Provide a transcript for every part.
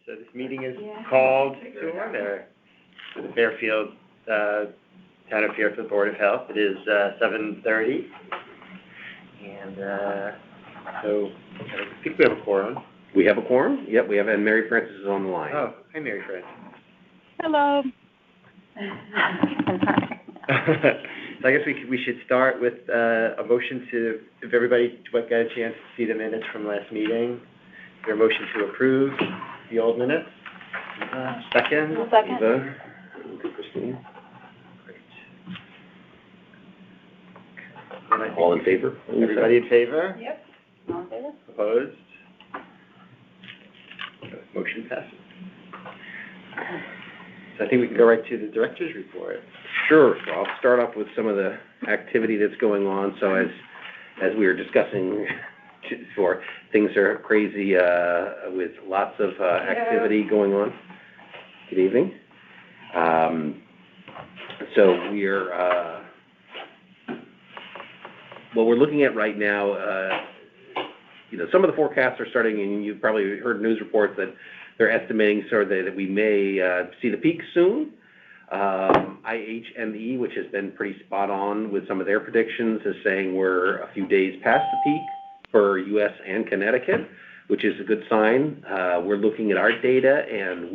So this meeting is called to order for the Fairfield, Town of Fairfield Board of Health. It is 7:30, and so I think we have a quorum. We have a quorum? Yep, we have, and Mary Frances is on the line. Oh, hi, Mary Frances. Hello. So I guess we should start with a motion to, if everybody got a chance to see the minutes from last meeting, is there a motion to approve the old minutes? Second? Second. Eva, Christine. Great. All in favor? Everybody in favor? Yep. All in favor? Opposed? Motion passes. So I think we can go right to the director's report. Sure. So I'll start off with some of the activity that's going on. So as we were discussing before, things are crazy with lots of activity going on. Good evening. So we're what we're looking at right now, some of the forecasts are starting, and you've probably heard news reports that they're estimating sort of that we may see the peak soon. IHME, which has been pretty spot on with some of their predictions, is saying we're a few days past the peak for U.S. and Connecticut, which is a good sign. We're looking at our data, and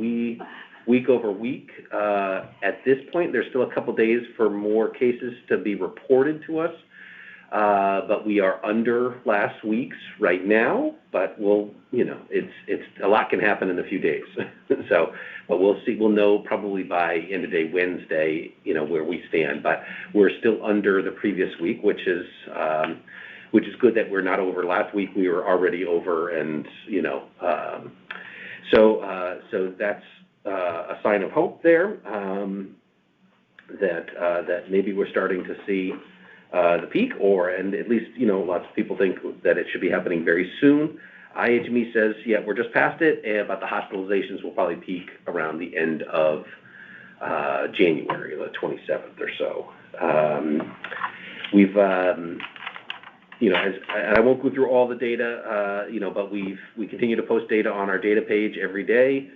week over week, at this point, there's still a couple days for more cases to be reported to us. But we are under last week's right now, but it's a lot can happen in a few days. But we'll see, we'll know probably by end of day Wednesday, where we stand, but we're still under the previous week, which is good that we're not over. Last week we were already over, and, so that's a sign of hope there, that maybe we're starting to see the peak, and at least, lots of people think that it should be happening very soon. IHME says, we're just past it, but the hospitalizations will probably peak around the end of January, the 27th or so. We've, and I won't go through all the data, but we continue to post data on our data page every day.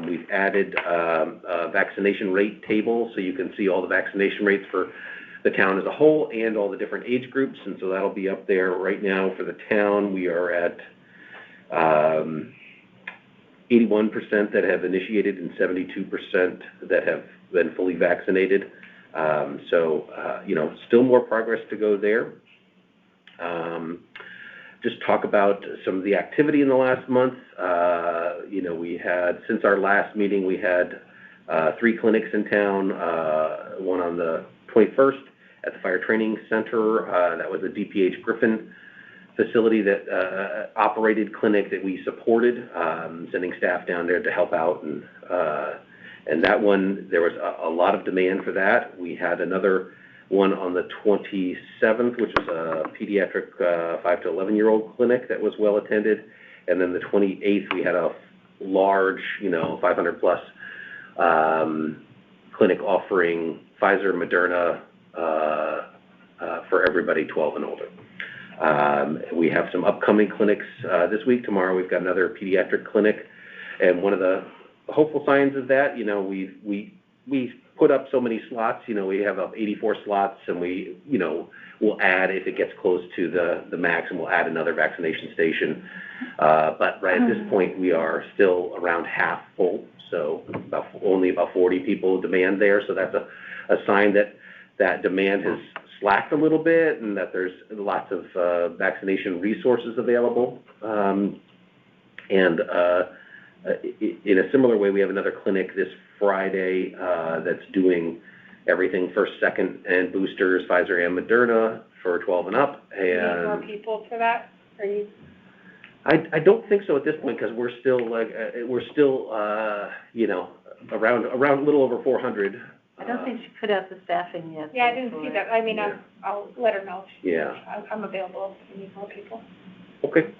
We've added a vaccination rate table, so you can see all the vaccination rates for the town as a whole and all the different age groups, and so that'll be up there. Right now for the town, we are at 81% that have initiated and 72% that have been fully vaccinated. Still more progress to go there. Just talk about some of the activity in the last month. We had, since our last meeting, we had 3 clinics in town, one on the 21st at the Fire Training Center. That was a DPH Griffin facility that operated clinic that we supported, sending staff down there to help out. And that one, there was a lot of demand for that. We had another one on the 27th, which was a pediatric 5 to 11-year-old clinic that was well attended. And then the 28th, we had a large, 500 plus clinic offering Pfizer, Moderna, for everybody 12 and older. We have some upcoming clinics this week. Tomorrow we've got another pediatric clinic, and one of the hopeful signs of that, we put up so many slots. We have up 84 slots, and we'll add, if it gets close to the max, and we'll add another vaccination station. But right at this point, we are still around half full, so only about 40 people demand there. So that's a sign that demand has slacked a little bit, and that there's lots of vaccination resources available. And in a similar way, we have another clinic this Friday that's doing everything first, second, and boosters, Pfizer and Moderna for 12 and up. And do you need more people for that? I don't think so at this point, because we're still around a little over 400. I don't think she put out the staffing yet. Yeah, I didn't see that. I mean, I'll let her know. I'm available if you need more people. Okay.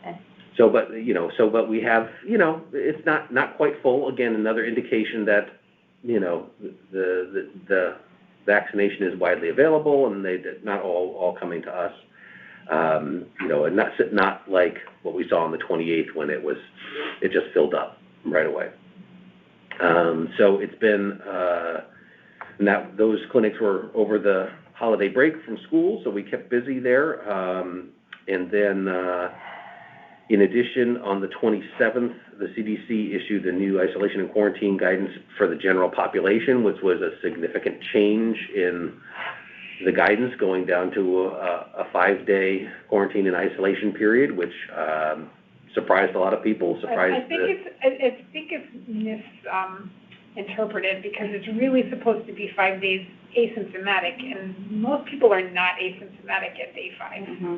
So, but we have, it's not quite full. Again, another indication that, the vaccination is widely available, and they're not all coming to us. And not like what we saw on the 28th when it just filled up. right away. So it's been, those clinics were over the holiday break from school, so we kept busy there. And then, in addition, on the 27th, the CDC issued a new isolation and quarantine guidance for the general population, which was a significant change in the guidance, going down to a 5-day quarantine and isolation period, which surprised a lot of people. I think it's misinterpreted because it's really supposed to be 5 days asymptomatic, and most people are not asymptomatic at day 5. Mm-hmm.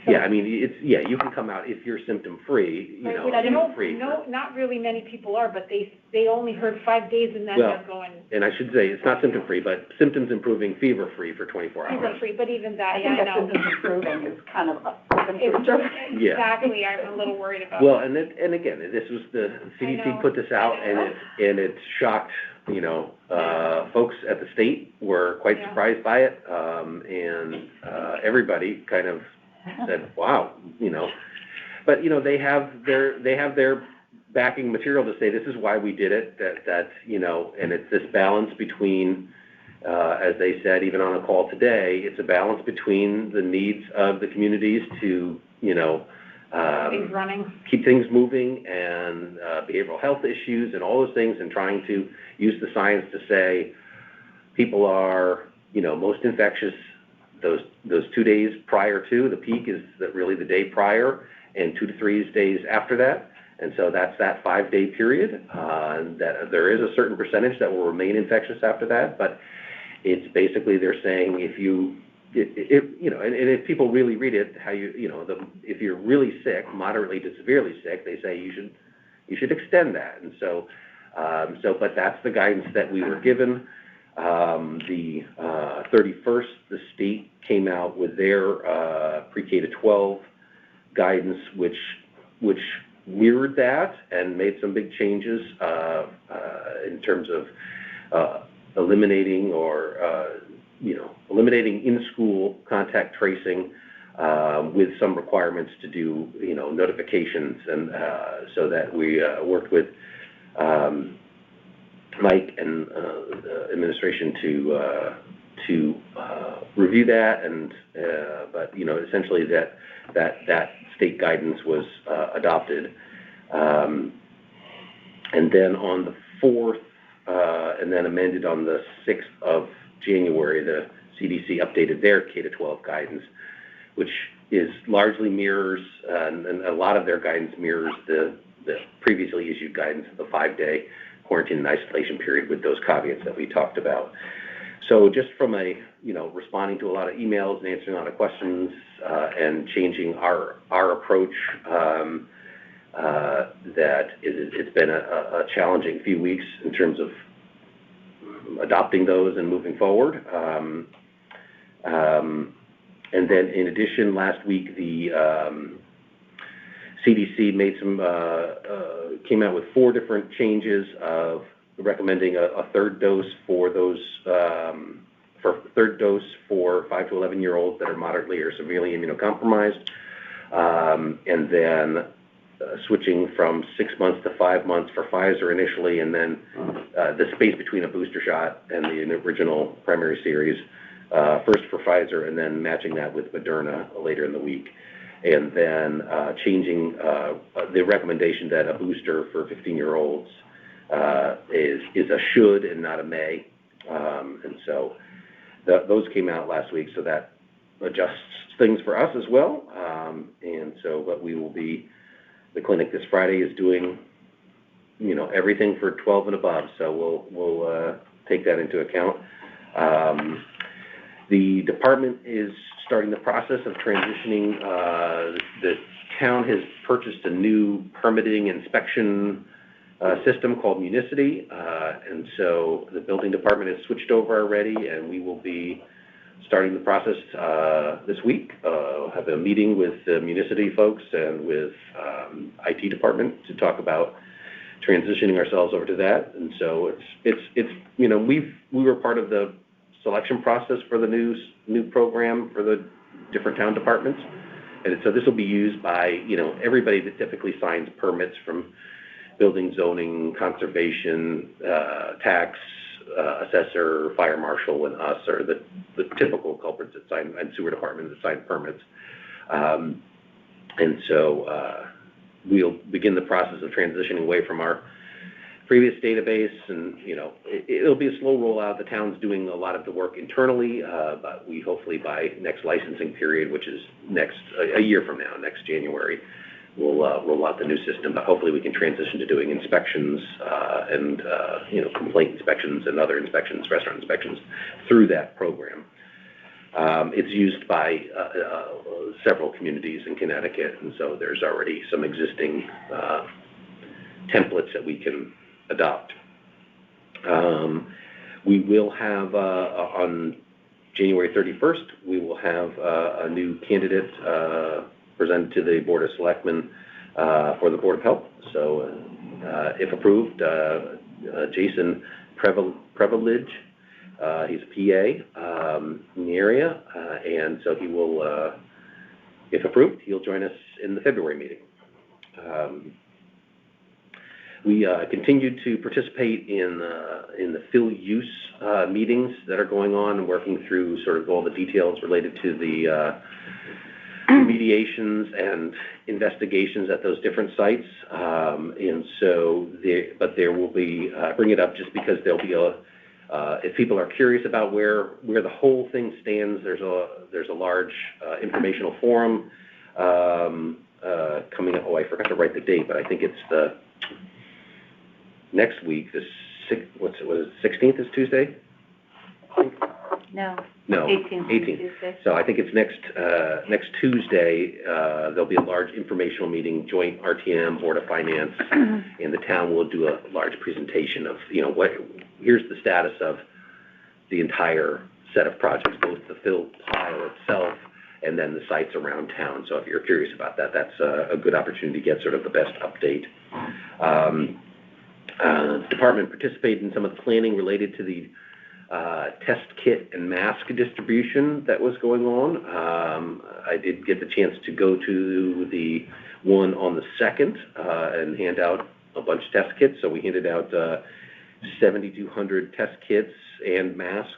Yeah, I mean, you can come out if you're symptom-free, you know, symptom-free. No, not really many people are, but they only heard 5 days and then they're going. And I should say, it's not symptom-free, but symptoms improving, fever-free for 24 hours. Fever-free, but even that, I yeah, I think know. symptoms improving is kind of open to interpretation. Yeah. Exactly, I'm a little worried about. Well, and again, this was the CDC put this out, and it shocked, you know, folks at the state were quite surprised by it, and everybody kind of said, wow, you know. But, you know, they have their backing material to say this is why we did it, that you know, and it's this balance between, as they said, even on a call today, it's a balance between the needs of the communities to, you know, keep things moving, and behavioral health issues and all those things, and trying to use the science to say people are, you know, most infectious those 2 days prior to the peak is really the day prior, and 2 to 3 days after that. And so that's that 5-day period, that there is a certain percentage that will remain infectious after that, but it's basically they're saying if you know, and if people really read it, how if you're really sick, moderately to severely sick, they say you should extend that. And so, but that's the guidance that we were given. The 31st, the state came out with their pre-K to 12 guidance, which mirrored that and made some big changes in terms of eliminating in-school contact tracing with some requirements to do, you know, notifications, and so that we worked with Mike and the administration to review that, and but you know, essentially that state guidance was adopted, and then on the 4th, and then amended on the 6th of January, the CDC updated their K-12 guidance, which is largely mirrors, and a lot of their guidance mirrors the previously issued guidance of the 5-day quarantine and isolation period, with those caveats that we talked about. So just from responding to a lot of emails and answering a lot of questions, and changing our approach, it's been a challenging few weeks in terms of adopting those and moving forward. And then in addition, last week the CDC made came out with 4 different changes of recommending a third dose for those for 5 to 11-year-olds that are moderately or severely immunocompromised, and then switching from 6 months to 5 months for Pfizer initially, and then the space between a booster shot and the original primary series, first for Pfizer and then matching that with Moderna later in the week. And then changing the recommendation that a booster for 15-year-olds is a should and not a may. And so those came out last week, so that adjusts things for us as well. And so what we will be, the clinic this Friday is doing, you know, everything for 12 and above, so we'll take that into account. The department is starting the process of transitioning. The town has purchased a new permitting inspection system called Municity, and so the building department has switched over already, and we will be starting the process this week. Have a meeting with the Municity folks and with IT department to talk about transitioning ourselves over to that. And so it's you know, we were part of the selection process for the new program for the different town departments, and so this will be used by, you know, everybody that typically signs permits from building, zoning, conservation, tax, assessor, fire marshal, and us are the typical culprits that sign, and sewer department that sign permits. And so we'll begin the process of transitioning away from our previous database, and it'll be a slow rollout. The town's doing a lot of the work internally, but we hopefully by next licensing period, which is a year from now, next January, we'll roll out the new system. But hopefully we can transition to doing inspections and complaint inspections and other inspections, restaurant inspections through that program. It's used by several communities in Connecticut, and so there's already some existing templates that we can adopt. We will have, on January 31st, we will have a new candidate presented to the Board of Selectmen for the Board of Health. So if approved, Jason Prevelige, he's a PA in the area, and so he will, if approved, he'll join us in the February meeting. We continue to participate in the fill use meetings that are going on, and working through sort of all the details related to the remediations and investigations at those different sites. And so, but there will be, bring it up just because there'll be if people are curious about where the whole thing stands, there's a large informational forum coming up. Oh, I forgot to write the date, but I think it's the next week. What is it, 16th is Tuesday? No. 18th. Tuesday. So I think it's next Tuesday. There'll be a large informational meeting, joint RTM, Board of Finance, and the town will do a large presentation of, here's the status of the entire set of projects, both the fill pile itself and then the sites around town. So if you're curious about that, that's a good opportunity to get sort of the best update. Department participated in some of the planning related to the test kit and mask distribution that was going on. I did get the chance to go to the one on the 2nd and hand out a bunch of test kits. So we handed out 7,200 test kits and masks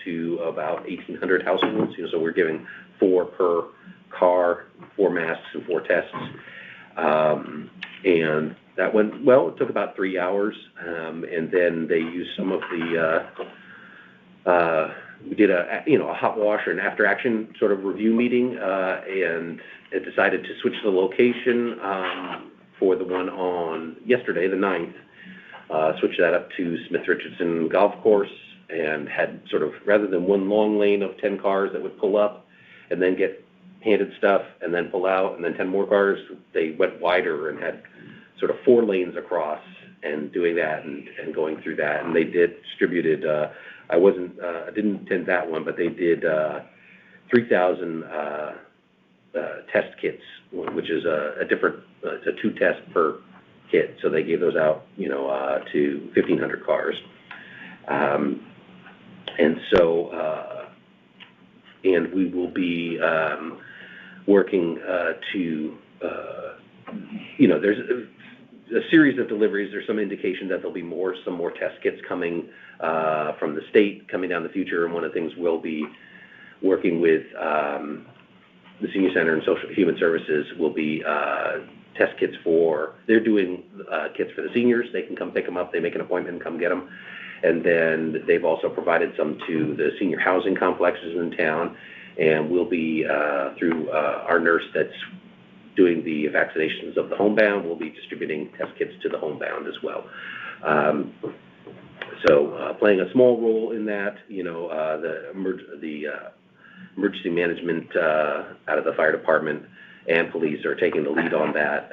to about 1,800 households. So we're giving 4 per car, 4 masks and 4 tests. And that went well. It took about 3 hours, and then they used some of the. We did a hot wash or an after action sort of review meeting, and it decided to switch the location for the one on yesterday, the 9th. Switch that up to Smith Richardson Golf Course, and had sort of, rather than one long lane of 10 cars that would pull up and then get handed stuff and then pull out and then 10 more cars, they went wider and had sort of 4 lanes across and doing that and going through that. And they distributed, I didn't attend that one, but they did 3,000 test kits, which is a different, it's a 2 tests per kit. So they gave those out, to 1,500 cars. And so, and we will be working to, there's a series of deliveries. There's some indication that there'll be some more test kits coming from the state coming down the future. And one of the things we'll be working with the Senior Center and Human Services will be test kits they're doing kits for the seniors. They can come pick them up. They make an appointment and come get them. And then they've also provided some to the senior housing complexes in town. And we'll be, through our nurse that's doing the vaccinations of the homebound, we'll be distributing test kits to the homebound as well. So playing a small role in that, the emergency management out of the fire department and police are taking the lead on that,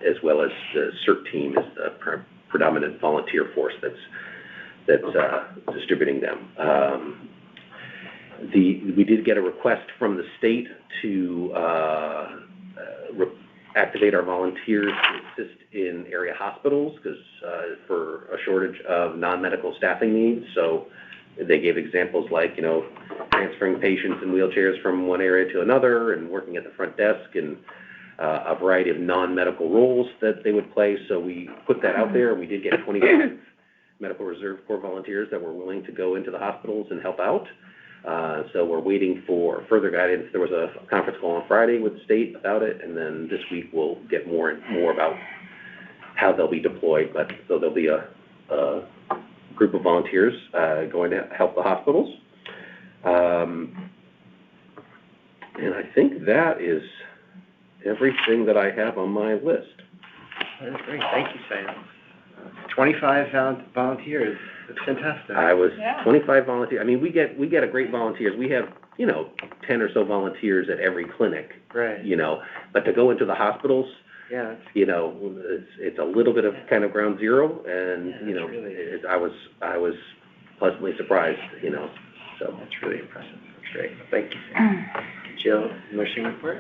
as well as the CERT team is the predominant volunteer force that's distributing them. We did get a request from the state to activate our volunteers to assist in area hospitals because for a shortage of non-medical staffing needs. So they gave examples like, transferring patients in wheelchairs from one area to another and working at the front desk. And a variety of non-medical roles that they would play. So we put that out there, and we did get 25 Medical Reserve Corps volunteers that were willing to go into the hospitals and help out. So we're waiting for further guidance. There was a conference call on Friday with the state about it, and then this week we'll get more about how they'll be deployed. But so there'll be a group of volunteers going to help the hospitals. And I think that is everything that I have on my list. That is great. Thank you, Sam. 25 volunteers. That's fantastic. I was Yeah. 25 volunteers. I mean, we get a great volunteers. We have, 10 or so volunteers at every clinic, Right. but to go into the hospitals, Yeah. it's a little bit of kind of ground zero, and, Yeah, that's really- I was pleasantly surprised, so. That's really impressive. That's great. Thank you, Sam. Jill, nursing report?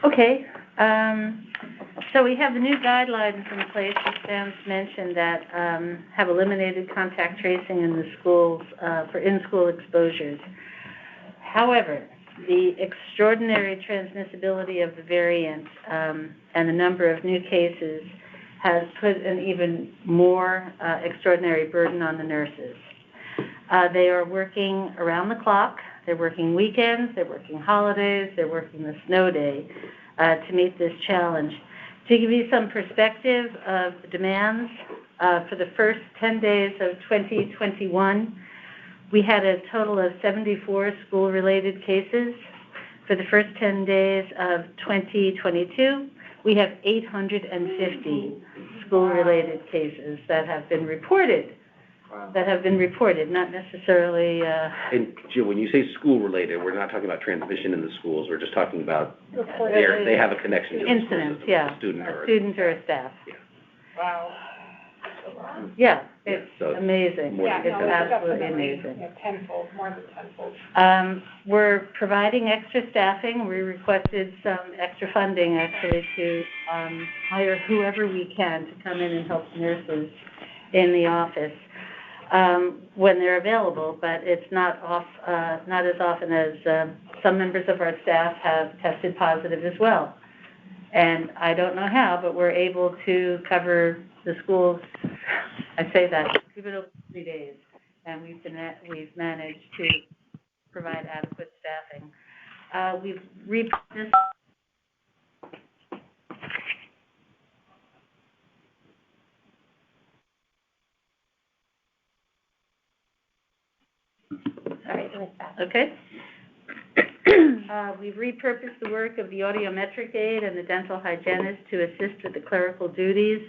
Okay, so we have the new guidelines in place, as Sam's mentioned, that have eliminated contact tracing in the schools for in-school exposures. However, the extraordinary transmissibility of the variant and the number of new cases has put an even more extraordinary burden on the nurses. They are working around the clock. They're working weekends, they're working holidays, they're working the snow day to meet this challenge. To give you some perspective of the demands, for the first 10 days of 2021, we had a total of 74 school-related cases. For the first 10 days of 2022, we have 850 school-related cases that have been reported. Wow. Not necessarily, And Jill, when you say school-related, we're not talking about transmission in the schools. We're just talking about they have a connection to the school incidents, system, yeah. a student A student or a staff. Wow. Yeah, it's so it's amazing. more Yeah, It's no, absolutely definitely, amazing. yeah, tenfold, more than tenfold. We're providing extra staffing. We requested some extra funding, actually, to hire whoever we can to come in and help nurses in the office when they're available, but it's not as often as some members of our staff have tested positive as well. And I don't know how, but we're able to cover the schools, I say that, give it over 3 days, and we've managed to provide adequate staffing. We've repurposed. Sorry, okay. We've repurposed the work of the audiometric aide and the dental hygienist to assist with the clerical duties.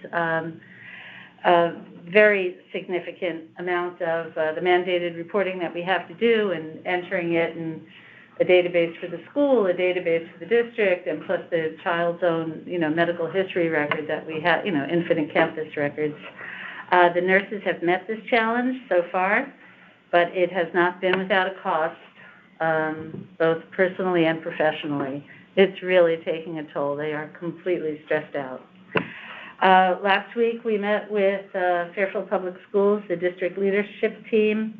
A very significant amount of the mandated reporting that we have to do and entering it in a database for the school, a database for the district, and plus the child's own, medical history record that we have, infinite campus records. The nurses have met this challenge so far, but it has not been without a cost, both personally and professionally. It's really taking a toll. They are completely stressed out. Last week, we met with Fairfield Public Schools, the district leadership team,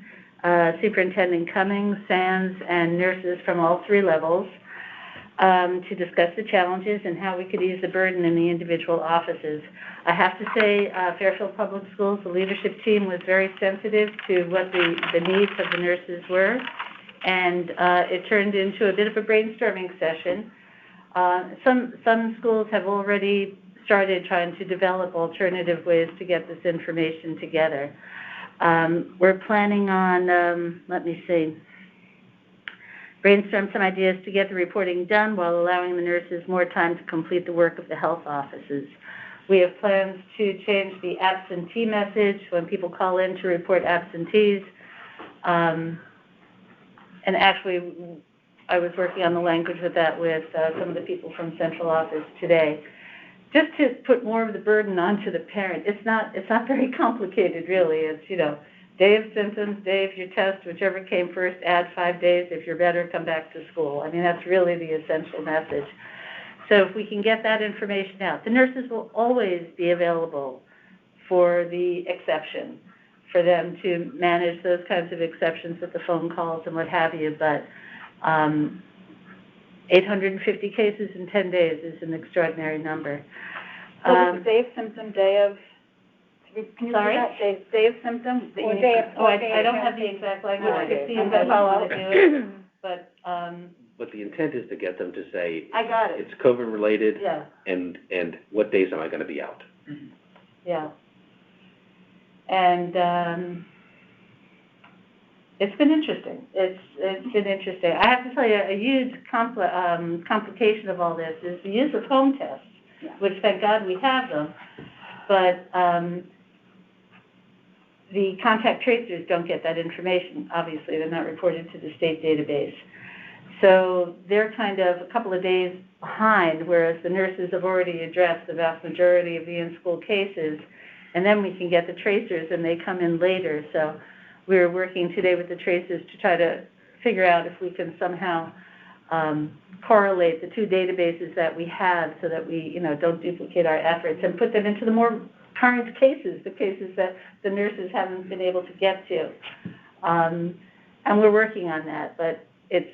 Superintendent Cummings, Sands, and nurses from all 3 levels to discuss the challenges and how we could ease the burden in the individual offices. I have to say, Fairfield Public Schools, the leadership team was very sensitive to what the needs of the nurses were, and it turned into a bit of a brainstorming session. Some schools have already started trying to develop alternative ways to get this information together. We're planning on, brainstorm some ideas to get the reporting done while allowing the nurses more time to complete the work of the health offices. We have plans to change the absentee message when people call in to report absentees. And actually, I was working on the language with that with some of the people from central office today. Just to put more of the burden onto the parent. It's not very complicated, really. It's, day of symptoms, day of your test, whichever came first, add 5 days. If you're better, come back to school. I mean, that's really the essential message. So if we can get that information out, the nurses will always be available for the exception, for them to manage those kinds of exceptions with the phone calls and what have you. But 850 cases in 10 days is an extraordinary number. So the day of symptom, day of, can you Sorry? repeat that? Day of symptom? that you Or need day to- of- Oh, I don't have the exact language, I could see if Okay. I want to do it, but, But the intent is to get them to say, I got it. it's COVID-related, yeah, and what days am I gonna be out? yeah. And, it's been interesting. It's been interesting. I have to tell you, a huge complication of all this is the use of home tests, Yeah. which thank God we have them, but, the contact tracers don't get that information, obviously, they're not reported to the state database. So they're kind of a couple of days behind, whereas the nurses have already addressed the vast majority of the in-school cases, and then we can get the tracers and they come in later. So we're working today with the tracers to try to figure out if we can somehow correlate the two databases that we have so that we, don't duplicate our efforts and put them into the more current cases, the cases that the nurses haven't been able to get to. And we're working on that, but it's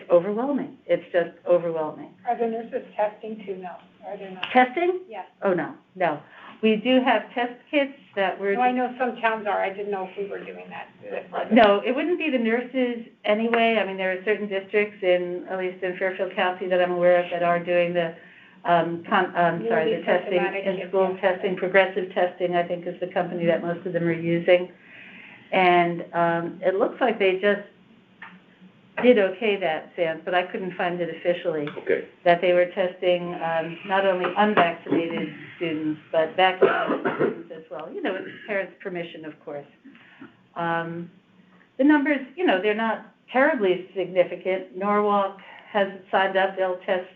overwhelming. It's just overwhelming. Are the nurses testing too? No, are they not? Testing? Yes. Oh, no. We do have test kits that we're... No, I know some towns are, I didn't know if we were doing that. No, it wouldn't be the nurses anyway. I mean, there are certain districts at least in Fairfield County that I'm aware of that are doing the the testing, in-school testing, progressive testing, I think is the company that most of them are using. And it looks like they just did okay that, Sam, but I couldn't find it officially. Okay. That they were testing not only unvaccinated students, but vaccinated students as well. With parents' permission, of course. The numbers, they're not terribly significant. Norwalk hasn't signed up. They'll test,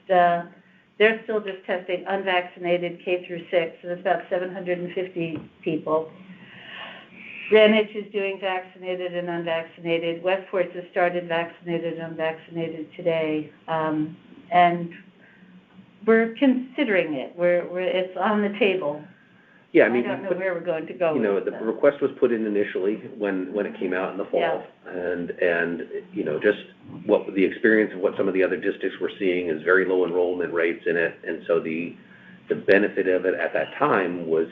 they're still just testing unvaccinated K through 6, so it's about 750 people. Greenwich is doing vaccinated and unvaccinated. Westport has started vaccinated and unvaccinated today. And we're considering it. It's on the table. Yeah, I I mean, don't know where we're going to go with the that. request was put in initially when it came out in the fall. Yeah. And just what the experience of what some of the other districts were seeing is very low enrollment rates in it. And so the benefit of it at that time was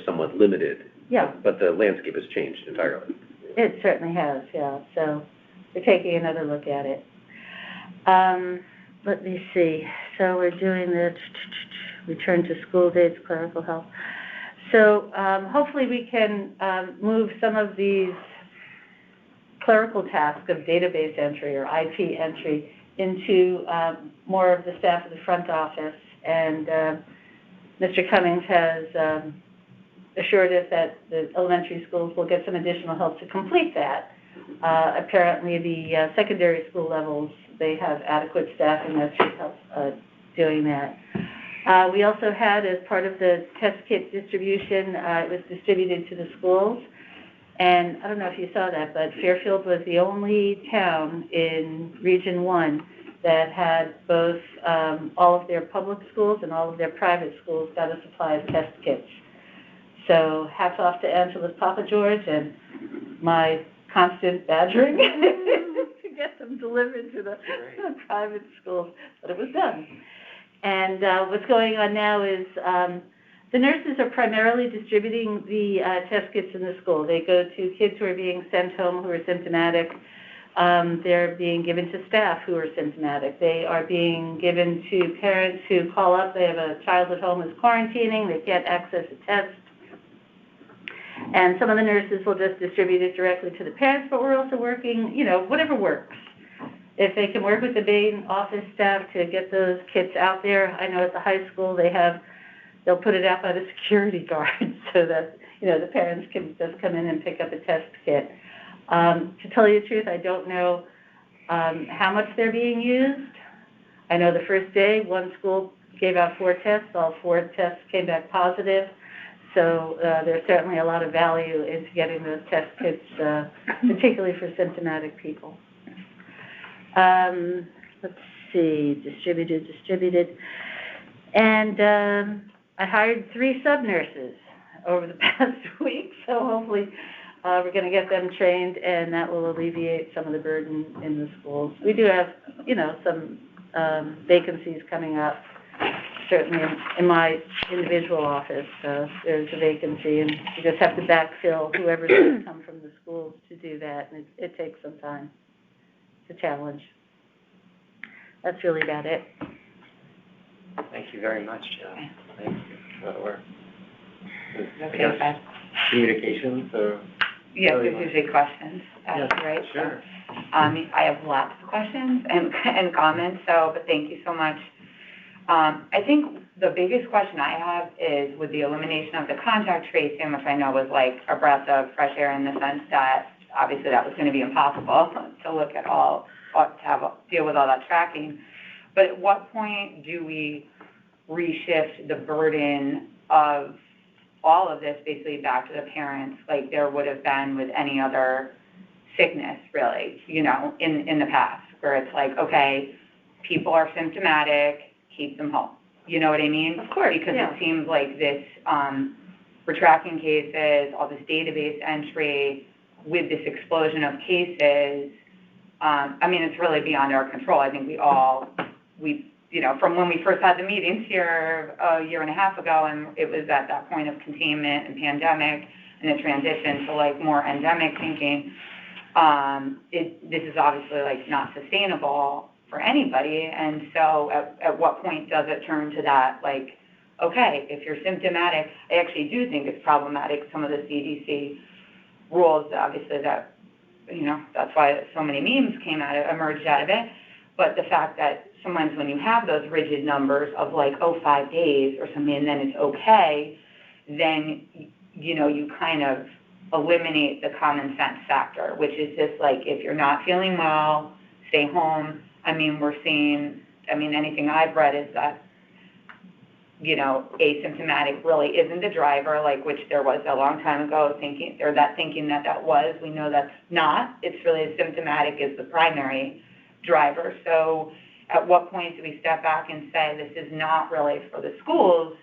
somewhat limited. Yeah. But the landscape has changed entirely. It certainly has, yeah. So we're taking another look at it. Let me see. So we're doing the return to school dates, clerical help. So hopefully we can move some of these clerical tasks of database entry or IT entry into more of the staff of the front office. And Mr. Cummings has assured us that the elementary schools will get some additional help to complete that. Apparently the secondary school levels, they have adequate staffing that should help doing that. We also had, as part of the test kit distribution, it was distributed to the schools. And I don't know if you saw that, but Fairfield was the only town in Region 1 that had both all of their public schools and all of their private schools got a supply of test kits. So hats off to Angela's Papa George and my constant badgering to get them delivered to the private schools, but it was done. And what's going on now is the nurses are primarily distributing the test kits in the school. They go to kids who are being sent home who are symptomatic. They're being given to staff who are symptomatic. They are being given to parents who call up. They have a child at home who's quarantining. They can't access a test. And some of the nurses will just distribute it directly to the parents, but we're also working, whatever works. If they can work with the main office staff to get those kits out there. I know at the high school they'll put it out by the security guard so that, the parents can just come in and pick up a test kit. To tell you the truth, I don't know how much they're being used. I know the first day, one school gave out 4 tests. All 4 tests came back positive. So there's certainly a lot of value into getting those test kits, particularly for symptomatic people. Let's see, distributed. And I hired 3 sub-nurses over the past week, so hopefully we're going to get them trained, and that will alleviate some of the burden in the schools. We do have, some vacancies coming up. Certainly in my individual office, there's a vacancy, and you just have to backfill whoever's going to come from the schools to do that, and it takes some time. It's a challenge. That's really about it. Thank you very much, Jill. Thank you for the work. I Okay, guess fine. communications, or? Yes, Oh, you there's usually questions, right? Sure. I have lots of questions and comments, but thank you so much. I think the biggest question I have is with the elimination of the contact tracing, which I know was like a breath of fresh air in the sense that obviously that was going to be impossible to look at deal with all that tracking. But at what point do we reshift the burden of all of this basically back to the parents, like there would have been with any other sickness, really, in the past, where it's like, okay, people are symptomatic, keep them home. You know what I mean? Of course, Because yeah. it seems like this, we're tracking cases, all this database entry, with this explosion of cases, it's really beyond our control. I think from when we first had the meetings here a year and a half ago, and it was at that point of containment and pandemic, and the transition to like more endemic thinking, this is obviously like not sustainable for anybody. And so at what point does it turn to that, like, okay, if you're symptomatic, I actually do think it's problematic, some of the CDC rules, obviously that, that's why so many memes emerged out of it. But the fact that sometimes when you have those rigid numbers of like, 5 days or something, and then it's okay, then, you kind of eliminate the common sense factor, which is just like, if you're not feeling well, stay home. We're seeing, anything I've read is that, asymptomatic really isn't the driver, like, which there was a long time ago thinking that was. We know that's not. It's really symptomatic is the primary driver. So at what point do we step back and say this is not really for the schools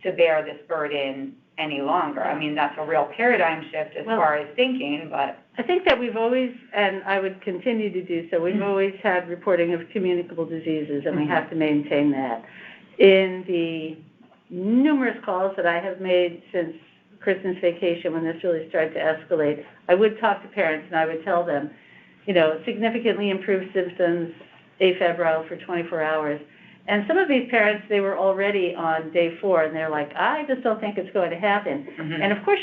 to bear this burden any longer? That's a real paradigm shift as far as thinking, but... I think that we've always, and I would continue to do so, we've always had reporting of communicable diseases, and we have to maintain that. In the numerous calls that I have made since Christmas vacation, when this really started to escalate, I would talk to parents and I would tell them, significantly improved symptoms, afebrile for 24 hours. And some of these parents, they were already on day 4, and they're like, I just don't think it's going to happen. Mm-hmm. And of course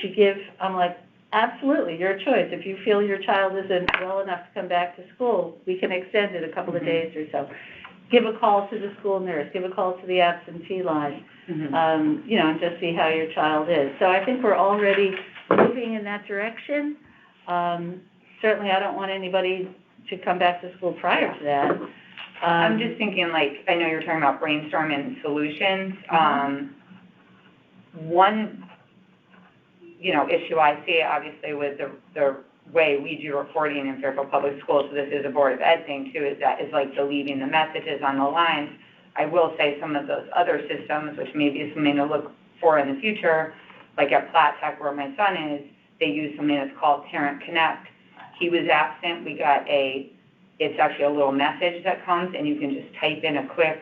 I'm like, absolutely, your choice. If you feel your child isn't well enough to come back to school, we can extend it a couple of days or so. Give a call to the school nurse, give a call to the absentee line, and just see how your child is. So I think we're already moving in that direction. Certainly I don't want anybody to come back to school prior to that. I'm just thinking, like, I know you're talking about brainstorming solutions. One, issue I see, obviously, with the way we do reporting in Fairfield Public Schools, so this is a Board of Ed thing, too, is like the leaving the messages on the lines. I will say some of those other systems, which maybe is something to look for in the future, like at Platt Tech, where my son is, they use something that's called Parent Connect. He was absent. We got it's actually a little message that comes, and you can just type in a quick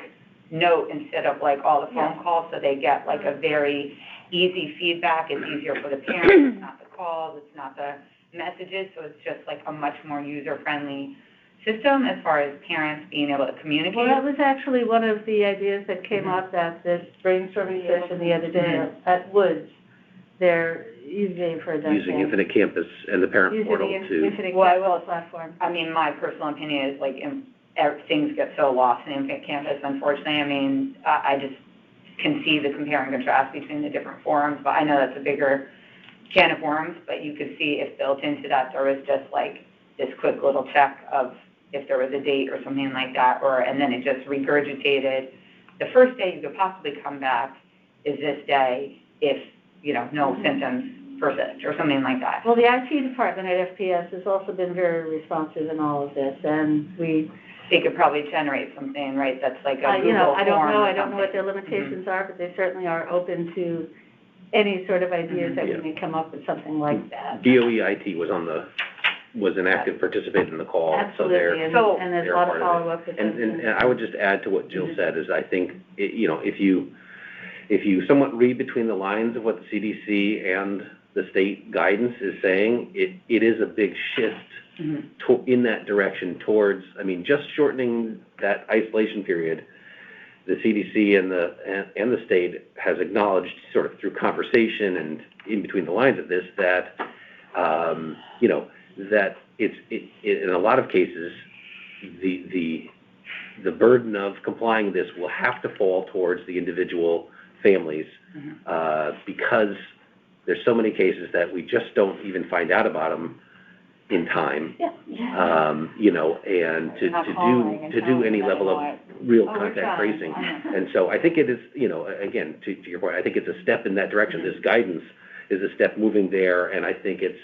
note instead of like all the phone calls, so they get like a very easy feedback. It's easier for the parents, it's not the calls, it's not the messages, so it's just like a much more user-friendly system as far as parents being able to communicate. Well, that was actually one of the ideas that came up at this brainstorming session the other day at Woods. They're using for that. Using Infinite Campus and the parent portal to... Using the Infinite Well, I Campus will- platform. My personal opinion is like things get so lost in Infinite Campus, unfortunately. I just can see the compare and contrast between the different forums, but I know that's a bigger can of worms, but you could see if built into that there was just like this quick little check of if there was a date or something like that, and then it just regurgitated. The first day you could possibly come back is this day if, no symptoms persist or something like that. Well, the IT department at FPS has also been very responsive in all of this, and They could probably generate something, right, that's like a Google form I don't know or what their limitations are, but they certainly are open to any sort of ideas that we may come up with something like that. DOE IT was on the was an active participant in the call, so they're. Absolutely, So- and there's a they're lot part of of it. follow-up with And this. I would just add to what Jill said, is I think, if you somewhat read between the lines of what the CDC and the state guidance is saying, it is a big shift in that direction towards, I mean, just shortening that isolation period. The CDC and the state has acknowledged, sort of through conversation and in between the lines of this, that, that in a lot of cases, the burden of complying with this will have to fall towards the individual families, because there's so many cases that we just don't even find out about them in time. And to do any level of real contact tracing. And so I think it is, again, to your point, I think it's a step in that direction. This guidance is a step moving there, and I think it's,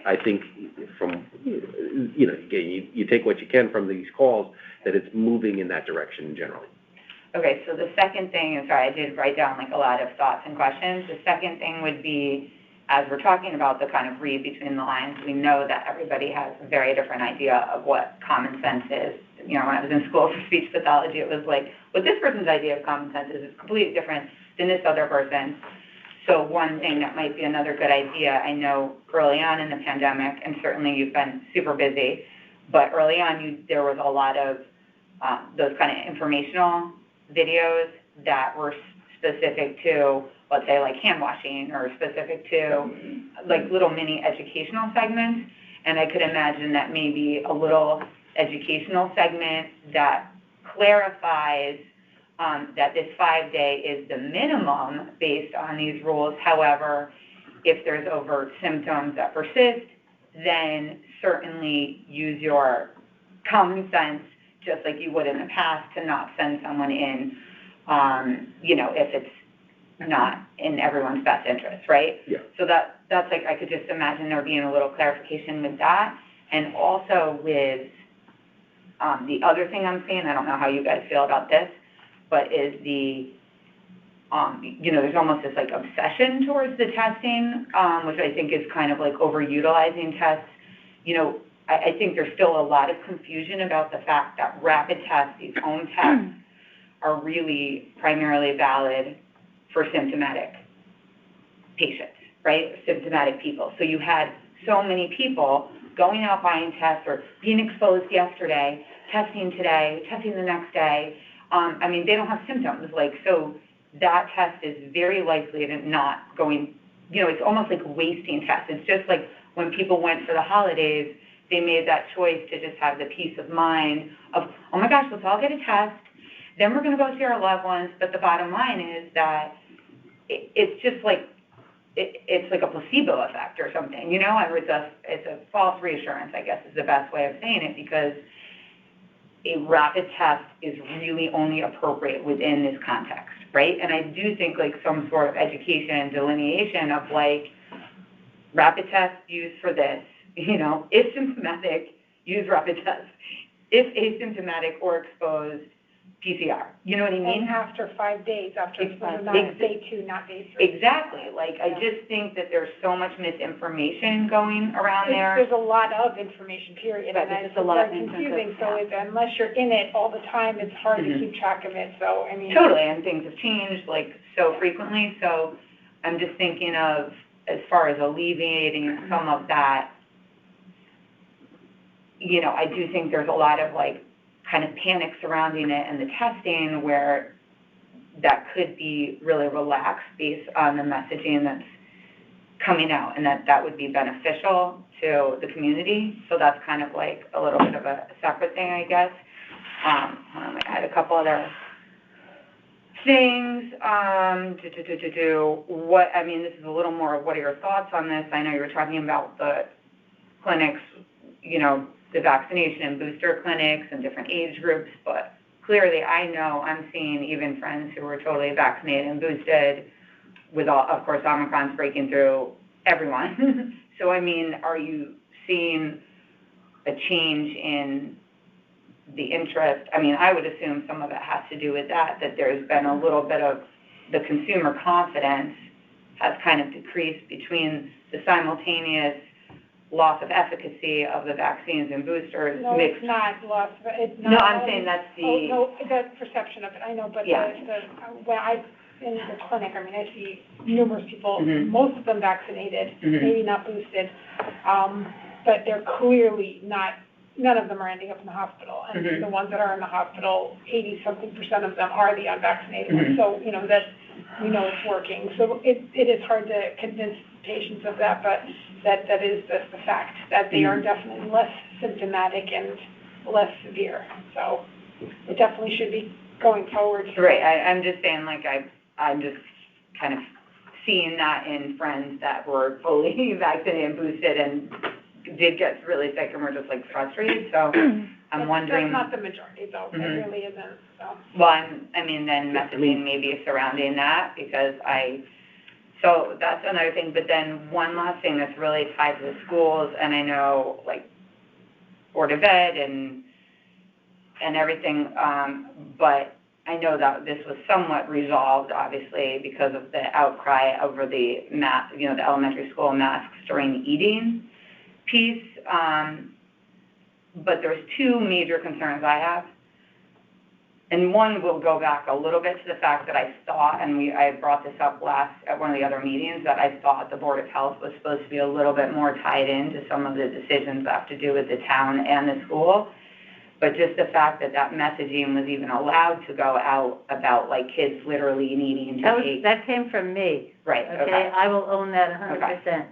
I think from, again, you take what you can from these calls, that it's moving in that direction generally. Okay, so the second thing, and sorry, I did write down like a lot of thoughts and questions. The second thing would be, as we're talking about the kind of read between the lines, we know that everybody has a very different idea of what common sense is. When I was in school for speech pathology, it was like, what this person's idea of common sense is completely different than this other person's. So one thing that might be another good idea, I know early on in the pandemic, and certainly you've been super busy, but early on there was a lot of those kind of informational videos that were specific to, let's say, like hand washing, or specific to like little mini educational segments. And I could imagine that maybe a little educational segment that clarifies that this 5-day is the minimum based on these rules. However, if there's overt symptoms that persist, then certainly use your common sense, just like you would in the past, to not send someone in, if it's not in everyone's best interest, right? Yeah. So that's like, I could just imagine there being a little clarification with that. And also with the other thing I'm seeing, I don't know how you guys feel about this, but is the, there's almost this like obsession towards the testing, which I think is kind of like overutilizing tests. I think there's still a lot of confusion about the fact that rapid tests, these home tests, are really primarily valid for symptomatic patients, right? Symptomatic people. So you had so many people going out buying tests, or being exposed yesterday, testing today, testing the next day. They don't have symptoms. So that test is very likely to not going, it's almost like wasting tests. It's just like when people went for the holidays, they made that choice to just have the peace of mind of, oh my gosh, let's all get a test, then we're going to go see our loved ones. But the bottom line is that it's just like, it's like a placebo effect or something, it's a false reassurance, I guess is the best way of saying it, because a rapid test is really only appropriate within this context, right? And I do think like some sort of education and delineation of like, rapid test used for this, if symptomatic, use rapid test. If asymptomatic or exposed, PCR. You know what I mean? And after 5 days, after Exactly. not day 2, not day 3. Exactly. I just think that there's so much misinformation going around there. There's a lot of information, period, Right, and there's it's just a lot of very instances, confusing, so yeah. unless you're in it all the time, it's hard to Mhm. keep track of it, so, Totally, and things have changed so frequently, so I'm just thinking of, as far as alleviating some of that, I do think there's a lot of kind of panic surrounding it and the testing, where that could be really relaxed based on the messaging that's coming out, and that would be beneficial to the community. So that's kind of like a little bit of a separate thing, I guess. I had a couple other things. This is a little more of what are your thoughts on this? I know you were talking about the clinics, the vaccination and booster clinics and different age groups, but clearly I know I'm seeing even friends who were totally vaccinated and boosted with of course, Omicron's breaking through everyone. So, are you seeing a change in the interest? I would assume some of it has to do with that there's been a little bit of the consumer confidence has kind of decreased between the simultaneous loss of efficacy of the vaccines and boosters No, mixed. it's not lost, it's not. No, I'm saying that's Oh, the, no, the perception of it, I know, but Yeah. when I, in the clinic, I mean, I see numerous people, Mhm. most of them vaccinated, Mhm. maybe not boosted, but they're clearly not, none of them are ending up in the hospital. And Mhm. the ones that are in the hospital, 80-something% of them are the unvaccinated ones. Mhm. So, that, we know it's working. So it is hard to convince patients of that, but that is the fact, that they are Mhm. definitely less symptomatic and less severe. So it definitely should be going forward. right, I'm just saying, like, I'm just kind of seeing that in friends that were fully vaccinated and boosted and did get really sick and were just, like, frustrated, so I'm wondering. That's not the majority, though. It Mhm. really isn't, so. Well, then messaging maybe surrounding that, because so that's another thing, but then one last thing that's really tied to the schools, and I know, like, Board of Ed and everything, but I know that this was somewhat resolved, obviously, because of the outcry over the the elementary school masks during eating piece, but there's two major concerns I have. And one will go back a little bit to the fact that I thought, and I brought this up at one of the other meetings, that I thought the Board of Health was supposed to be a little bit more tied into some of the decisions that have to do with the town and the school. But just the fact that messaging was even allowed to go out about, like, kids literally needing to take. That came from me. Right, Okay, okay. I will own that 100%.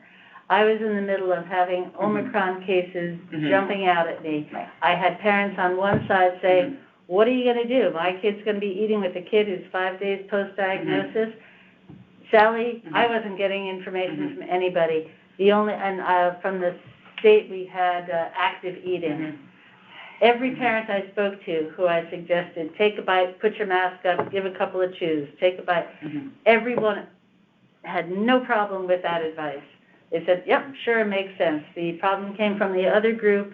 I was in the middle of having Omicron cases Mhm. jumping out at me. Right. I had parents on one side saying, Mhm. what are you gonna do? My kid's gonna be eating with a kid who's 5 days post-diagnosis. Sally, I wasn't getting information from anybody. From the state, we had active eating. Mhm. Every parent I spoke to who I suggested, take a bite, put your mask up, give a couple of chews, take a bite. Mhm. Everyone had no problem with that advice. They said, yep, sure, makes sense. The problem came from the other group,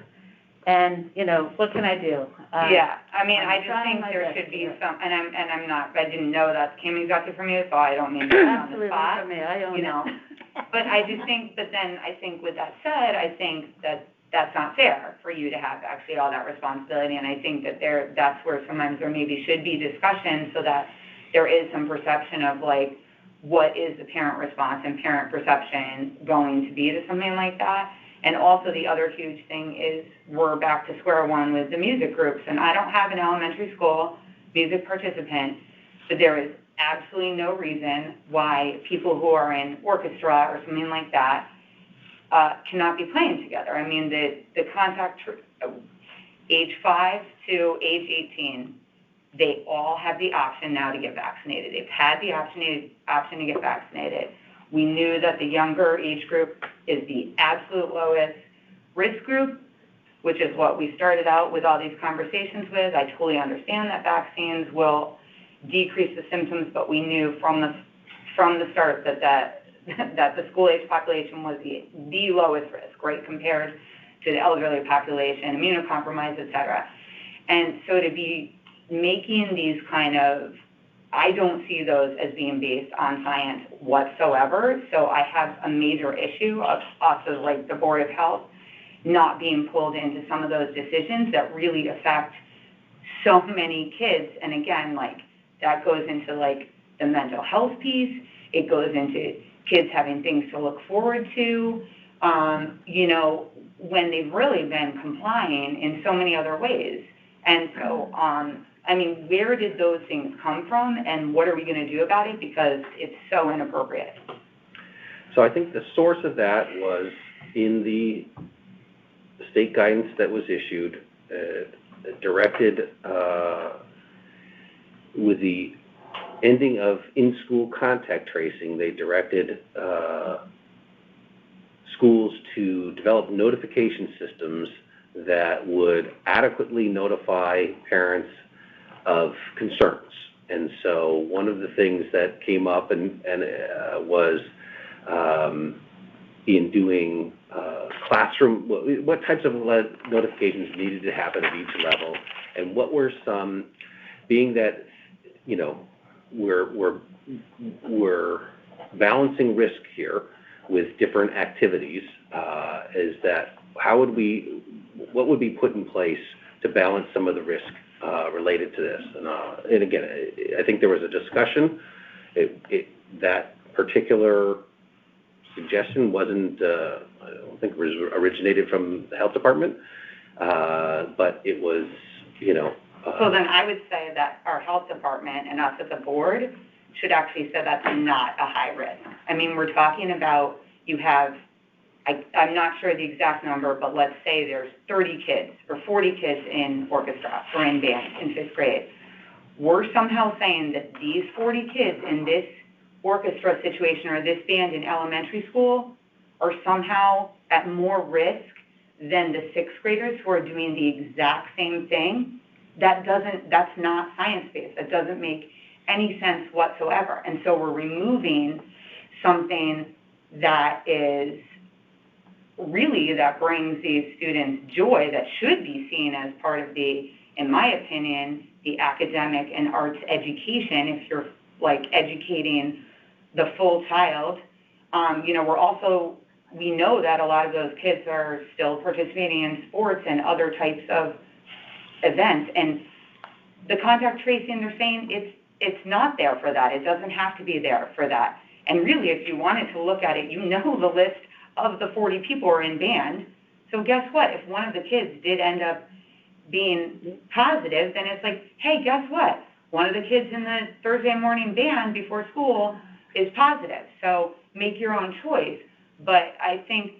and, what can I do? Yeah, I mean, I'm I just trying think my there best should be here. some, and I'm not, I didn't know that came exactly from you, so I don't mean to put you on the Absolutely spot. for me, I own you it. know. But I just think, but then I think with that said, I think that that's not fair for you to have actually all that responsibility, and I think that that's where sometimes there maybe should be discussion so that there is some perception of, like, what is the parent response and parent perception going to be to something like that. And also the other huge thing is we're back to square one with the music groups, and I don't have an elementary school music participant, but there is absolutely no reason why people who are in orchestra or something like that cannot be playing together. I mean, the contact age 5 to age 18, they all have the option now to get vaccinated. They've had the option to get vaccinated. We knew that the younger age group is the absolute lowest risk group, which is what we started out with all these conversations with. I totally understand that vaccines will decrease the symptoms, but we knew from the start that the school-age population was the lowest risk, right, compared to the elderly population, immunocompromised, et cetera. And so to be making these kind of, I don't see those as being based on science whatsoever, so I have a major issue of also, like, the Board of Health not being pulled into some of those decisions that really affect so many kids. And again, like, that goes into, like, the mental health piece. It goes into kids having things to look forward to, when they've really been complying in so many other ways. And so, I mean, where did those things come from, and what are we going to do about it? Because it's so inappropriate. So I think the source of that was in the state guidance that was issued, directed with the ending of in-school contact tracing. They directed schools to develop notification systems that would adequately notify parents of concerns. And so one of the things that came up was in doing classroom, what types of notifications needed to happen at each level, and what were some, being that, we're balancing risk here, with different activities, is that what would be put in place to balance some of the risk related to this? And again, I think there was a discussion. That particular suggestion wasn't, I don't think it was originated from the health department, but it was, So then I would say that our health department and us as a board should actually say that's not a high risk. I mean, we're talking about, you have, I'm not sure the exact number, but let's say there's 30 kids or 40 kids in orchestra or in band in 5th grade. We're somehow saying that these 40 kids in this orchestra situation or this band in elementary school are somehow at more risk than the 6th graders who are doing the exact same thing. That's not science-based. That doesn't make any sense whatsoever. And so we're removing something that is really, that brings these students joy, that should be seen as part of the, in my opinion, the academic and arts education, if you're like educating the full child. We know that a lot of those kids are still participating in sports and other types of events. And the contact tracing, they're saying it's not there for that. It doesn't have to be there for that. And really, if you wanted to look at it, you know the list of the 40 people are in band. So guess what? If one of the kids did end up being positive, then it's like, hey, guess what? One of the kids in the Thursday morning band before school is positive. So make your own choice. But I think,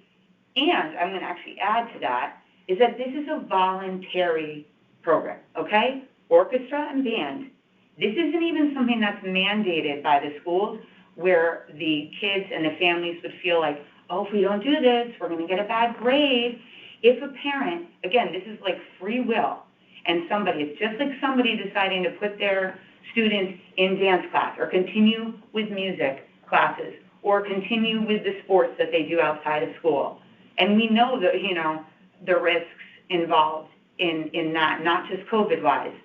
and I'm going to actually add to that, is that this is a voluntary program, okay? Orchestra and band. This isn't even something that's mandated by the schools where the kids and the families would feel like, oh, if we don't do this, we're going to get a bad grade. If a parent, again, this is like free will, and it's just like somebody deciding to put their students in dance class or continue with music classes or continue with the sports that they do outside of school. And we know that, the risks involved in that, not just COVID-wise,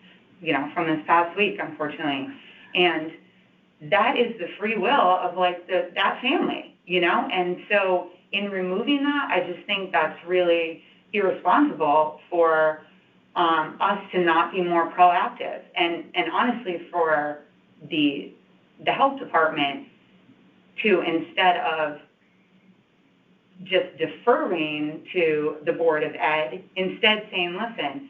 from this past week, unfortunately. And that is the free will of like that family, And so in removing that, I just think that's really irresponsible for us to not be more proactive. And honestly, for the health department to, instead of just deferring to the Board of Ed, instead saying, listen,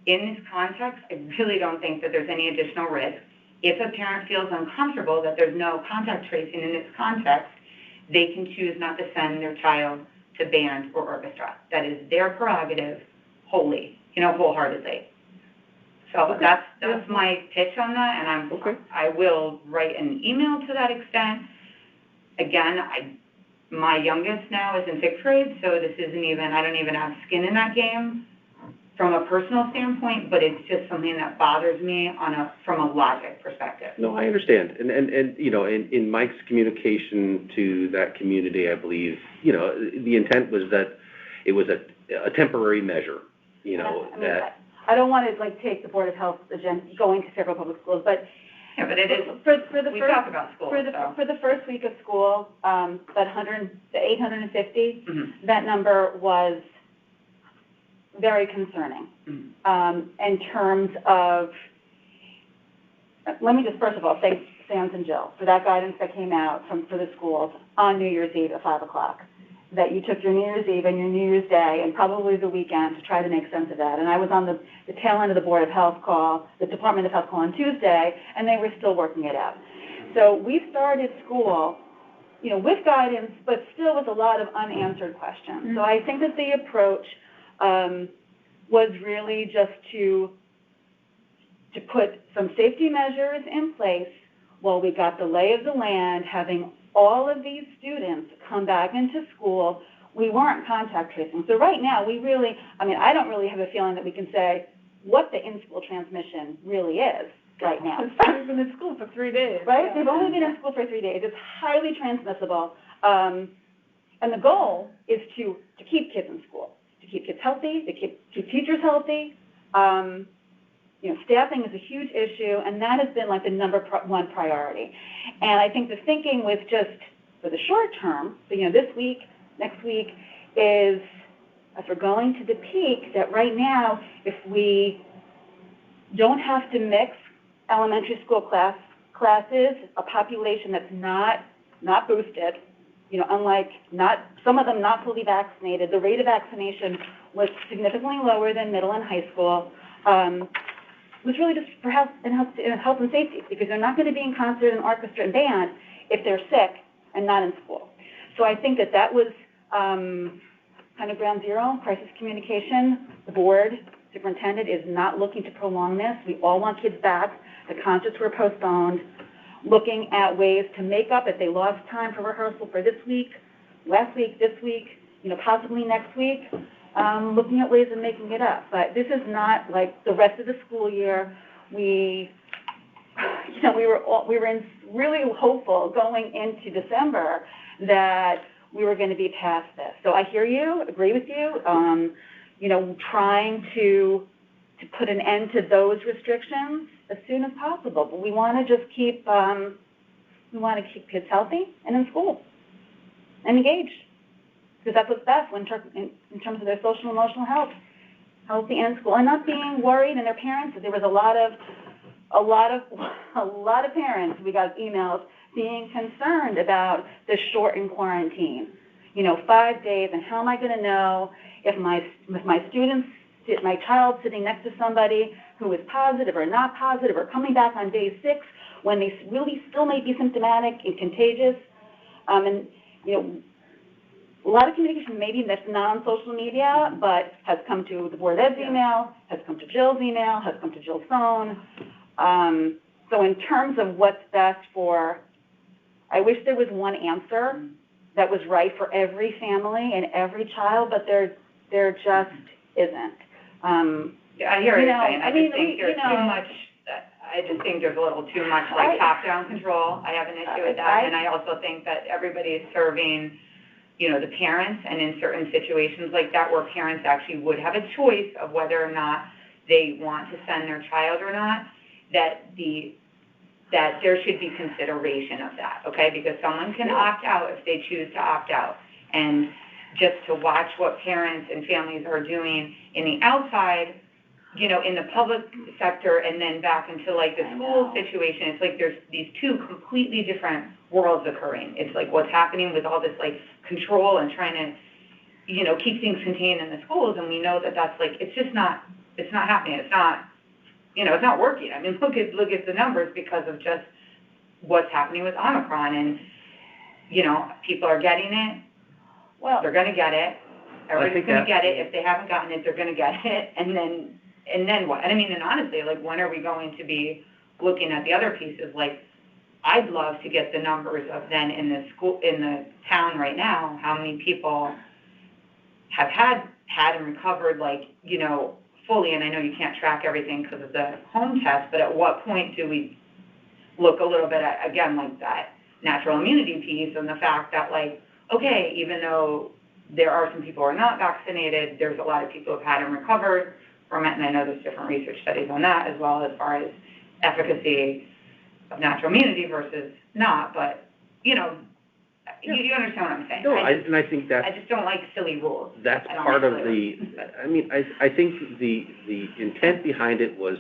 in this context, I really don't think that there's any additional risk. If a parent feels uncomfortable that there's no contact tracing in this context, they can choose not to send their child to band or orchestra. That is their prerogative wholly, wholeheartedly. So that's my pitch on that, and I will write an email to that extent. Again, my youngest now is in 6th grade, so this isn't even, I don't even have skin in that game from a personal standpoint, but it's just something that bothers me from a logic perspective. No, I understand. And in Mike's communication to that community, I believe, the intent was that it was a temporary measure, that. I don't want to take the Board of Health agenda going to Fairfield Public Schools, but yeah, but it is. We talk about schools. For the first week of school, the 850, that number was very concerning. In terms of, let me just first of all thank Sands and Jill for that guidance that came out for the schools on New Year's Eve at 5 o'clock. That you took your New Year's Eve and your New Year's Day and probably the weekend to try to make sense of that. And I was on the tail end of the Board of Health call, the Department of Health call on Tuesday, and they were still working it out. So we started school, with guidance, but still with a lot of unanswered questions. So I think that the approach was really just to put some safety measures in place while we got the lay of the land, having all of these students come back into school. We weren't contact tracing. So right now, I don't really have a feeling that we can say what the in-school transmission really is right now. They've been in school for 3 days. Right? They've only been in school for 3 days. It's highly transmissible. And the goal is to keep kids in school, to keep kids healthy, to keep teachers healthy. Staffing is a huge issue, and that has been like the number one priority. And I think the thinking with just for the short term, so, this week, next week, is as we're going to the peak, that right now, if we don't have to mix elementary school classes, a population that's not boosted, unlike some of them not fully vaccinated, the rate of vaccination was significantly lower than middle and high school, was really just for health and safety, because they're not going to be in concert and orchestra and band if they're sick and not in school. So I think that was kind of ground zero, crisis communication. The board, superintendent is not looking to prolong this. We all want kids back. The concerts were postponed. Looking at ways to make up if they lost time for rehearsal for this week, last week, this week, possibly next week. Looking at ways of making it up. But this is not like the rest of the school year. We were really hopeful going into December that we were going to be past this. So I hear you, agree with you. Trying to put an end to those restrictions as soon as possible. But we want to just keep kids healthy and in school and engaged, because that's what's best in terms of their social and emotional health, healthy and school, and not being worried. And their parents, there was a lot of parents. We got emails being concerned about the shortened quarantine. 5 days, and how am I going to know if my child's sitting next to somebody who is positive or not positive, or coming back on day 6 when they really still may be symptomatic and contagious. A lot of communication maybe that's not on social media, but has come to the Board of Ed's email, has come to Jill's email, has come to Jill's phone. So in terms of what's best I wish there was one answer that was right for every family and every child, but there just isn't. I hear what you're saying. I just think there's too much. I just think there's a little too much top-down control. I have an issue with that, and I also think that everybody is serving, the parents, and in certain situations like that where parents actually would have a choice of whether or not they want to send their child or not, that there should be consideration of that, okay? Because someone can opt out if they choose to opt out, and just to watch what parents and families are doing in the outside, in the public sector, and then back into like the school situation, it's like there's these two completely different worlds occurring. It's like what's happening with all this like control and trying to, keep things contained in the schools, and we know that that's like, it's not happening. It's not, it's not working. I mean, look at the numbers because of just what's happening with Omicron, and, people are getting it. Well, they're going to get it. Everybody's going to get it. If they haven't gotten it, they're going to get it. And then what? And I mean, and honestly, like, when are we going to be looking at the other pieces? Like, I'd love to get the numbers of then in the town right now, how many people have had and recovered, like, fully. And I know you can't track everything because of the home test, but at what point do we look a little bit at, again, like that natural immunity piece, and the fact that, like, okay, even though there are some people who are not vaccinated, there's a lot of people who have had and recovered from it, and I know there's different research studies on that as well, as far as efficacy of natural immunity versus not, but, you understand what I'm saying. No, I think that's... I just don't like silly rules. That's part of the... I think the intent behind it was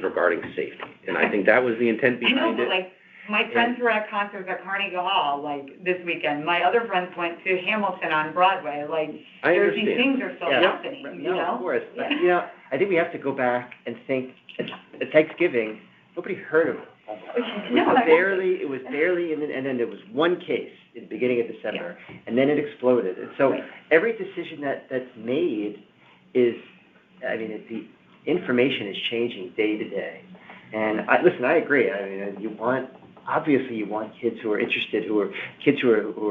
regarding safety, and I think that was the intent behind it. I know, but like, my friends were at concerts at Carnegie Hall, like, this weekend. My other friends went to Hamilton on Broadway. Like, there's these things are still happening, Of course. But, I think we have to go back and think, at Thanksgiving, nobody heard of it. It was barely, and then there was one case in the beginning of December, and then it exploded. And so every decision that's made is, the information is changing day to day. And I agree. Obviously you want kids who are interested, who are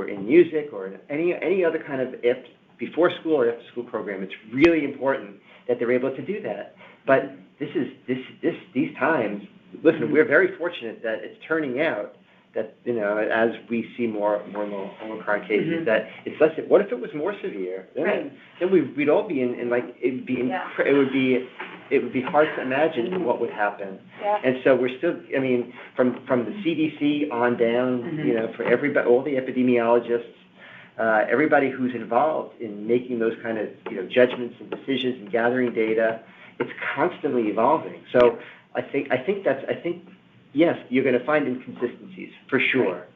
in music or in any other kind of before school or after school program. It's really important that they're able to do that. But these times, listen, we're very fortunate that it's turning out that, you know, as we see more Omicron cases, that it's less, what if it was more severe? Right. Then we'd all be in like, it'd be, it would be hard to imagine what would happen. Yeah. And so we're still, I mean, from the CDC on down, you know, for everybody, all the epidemiologists, everybody who's involved in making those kind of, you know, judgments and decisions and gathering data, it's constantly evolving. So I think yes, you're going to find inconsistencies for sure.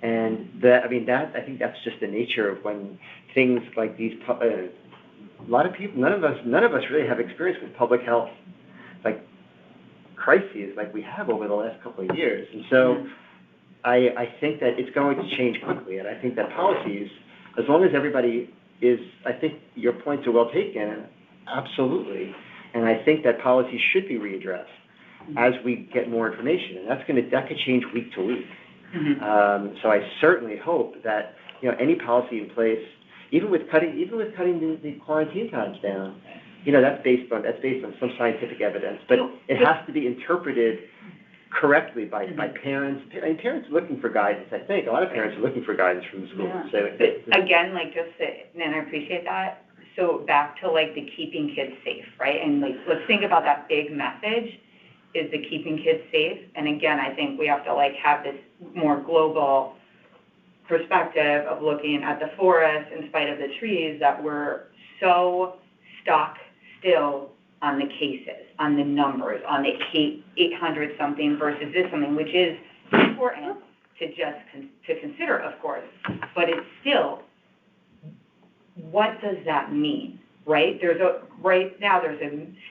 And I think that's just the nature of when things like these, a lot of people, none of us really have experience with public health, like crises like we have over the last couple of years. And so I think that it's going to change quickly. And I think that policies, as long as everybody is, I think your points are well taken, absolutely. And I think that policies should be readdressed as we get more information, and that could change week to week. So I certainly hope that, you know, any policy in place, even with cutting the quarantine times down, you know, that's based on some scientific evidence, but it has to be interpreted correctly by parents. I mean, parents are looking for guidance. I think a lot of parents are looking for guidance from the schools. But again, like and I appreciate that. So back to like the keeping kids safe, right? And like, let's think about that big message. Is the keeping kids safe? And again, I think we have to like have this more global perspective of looking at the forest in spite of the trees, that we're so stuck still on the cases, on the numbers, on the 800 something versus this something, which is important to just to consider, of course, but it's still, what does that mean? Right? Right now there's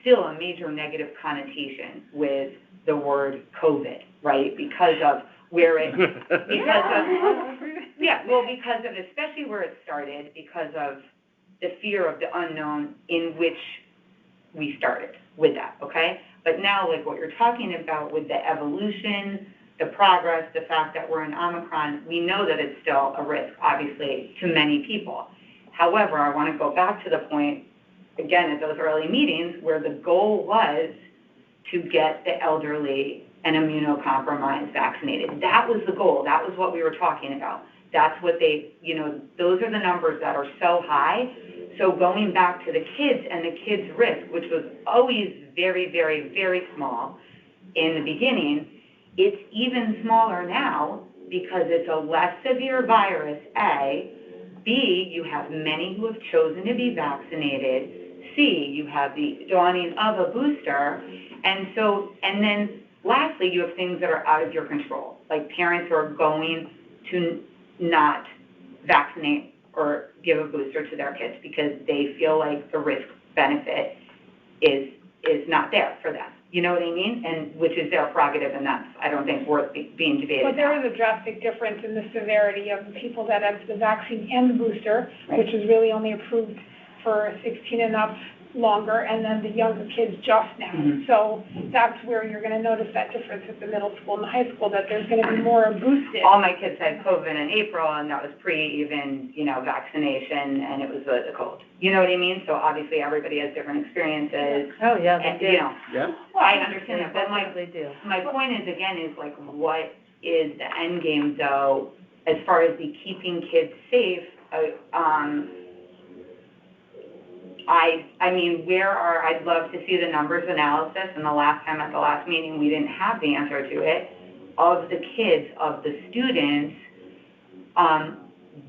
still a major negative connotation with the word COVID, right? Because of where it, because of, especially where it started, because of the fear of the unknown in which we started with that, okay? But now, like what you're talking about with the evolution, the progress, the fact that we're in Omicron, we know that it's still a risk, obviously, to many people. However, I want to go back to the point, again, at those early meetings, where the goal was to get the elderly and immunocompromised vaccinated. That was the goal. That was what we were talking about. That's what those are the numbers that are so high. So going back to the kids and the kids' risk, which was always very, very, very small in the beginning, it's even smaller now because it's a less severe virus, A. B, you have many who have chosen to be vaccinated. C, you have the dawning of a booster. And then lastly, you have things that are out of your control, like parents who are going to not vaccinate or give a booster to their kids because they feel like the risk benefit is not there for them. You know what I mean? And which is their prerogative, and that's, I don't think, worth being debated. But there is a drastic difference in the severity of the people that have the vaccine and the booster, which is really only approved for 16 and up longer, and then the younger kids just now. So that's where you're going to notice that difference at the middle school and the high school, that there's going to be more boosted. All my kids had COVID in April, and that was pre-even, vaccination, and it was a cold. You know what I mean? So obviously everybody has different experiences. Oh, yeah, And, they do. Yeah. Well, I understand that, but They do. my point is, again, is like, what is the end game, though, as far as the keeping kids safe? I mean, I'd love to see the numbers analysis, and the last time at the last meeting, we didn't have the answer to it, of the kids, of the students,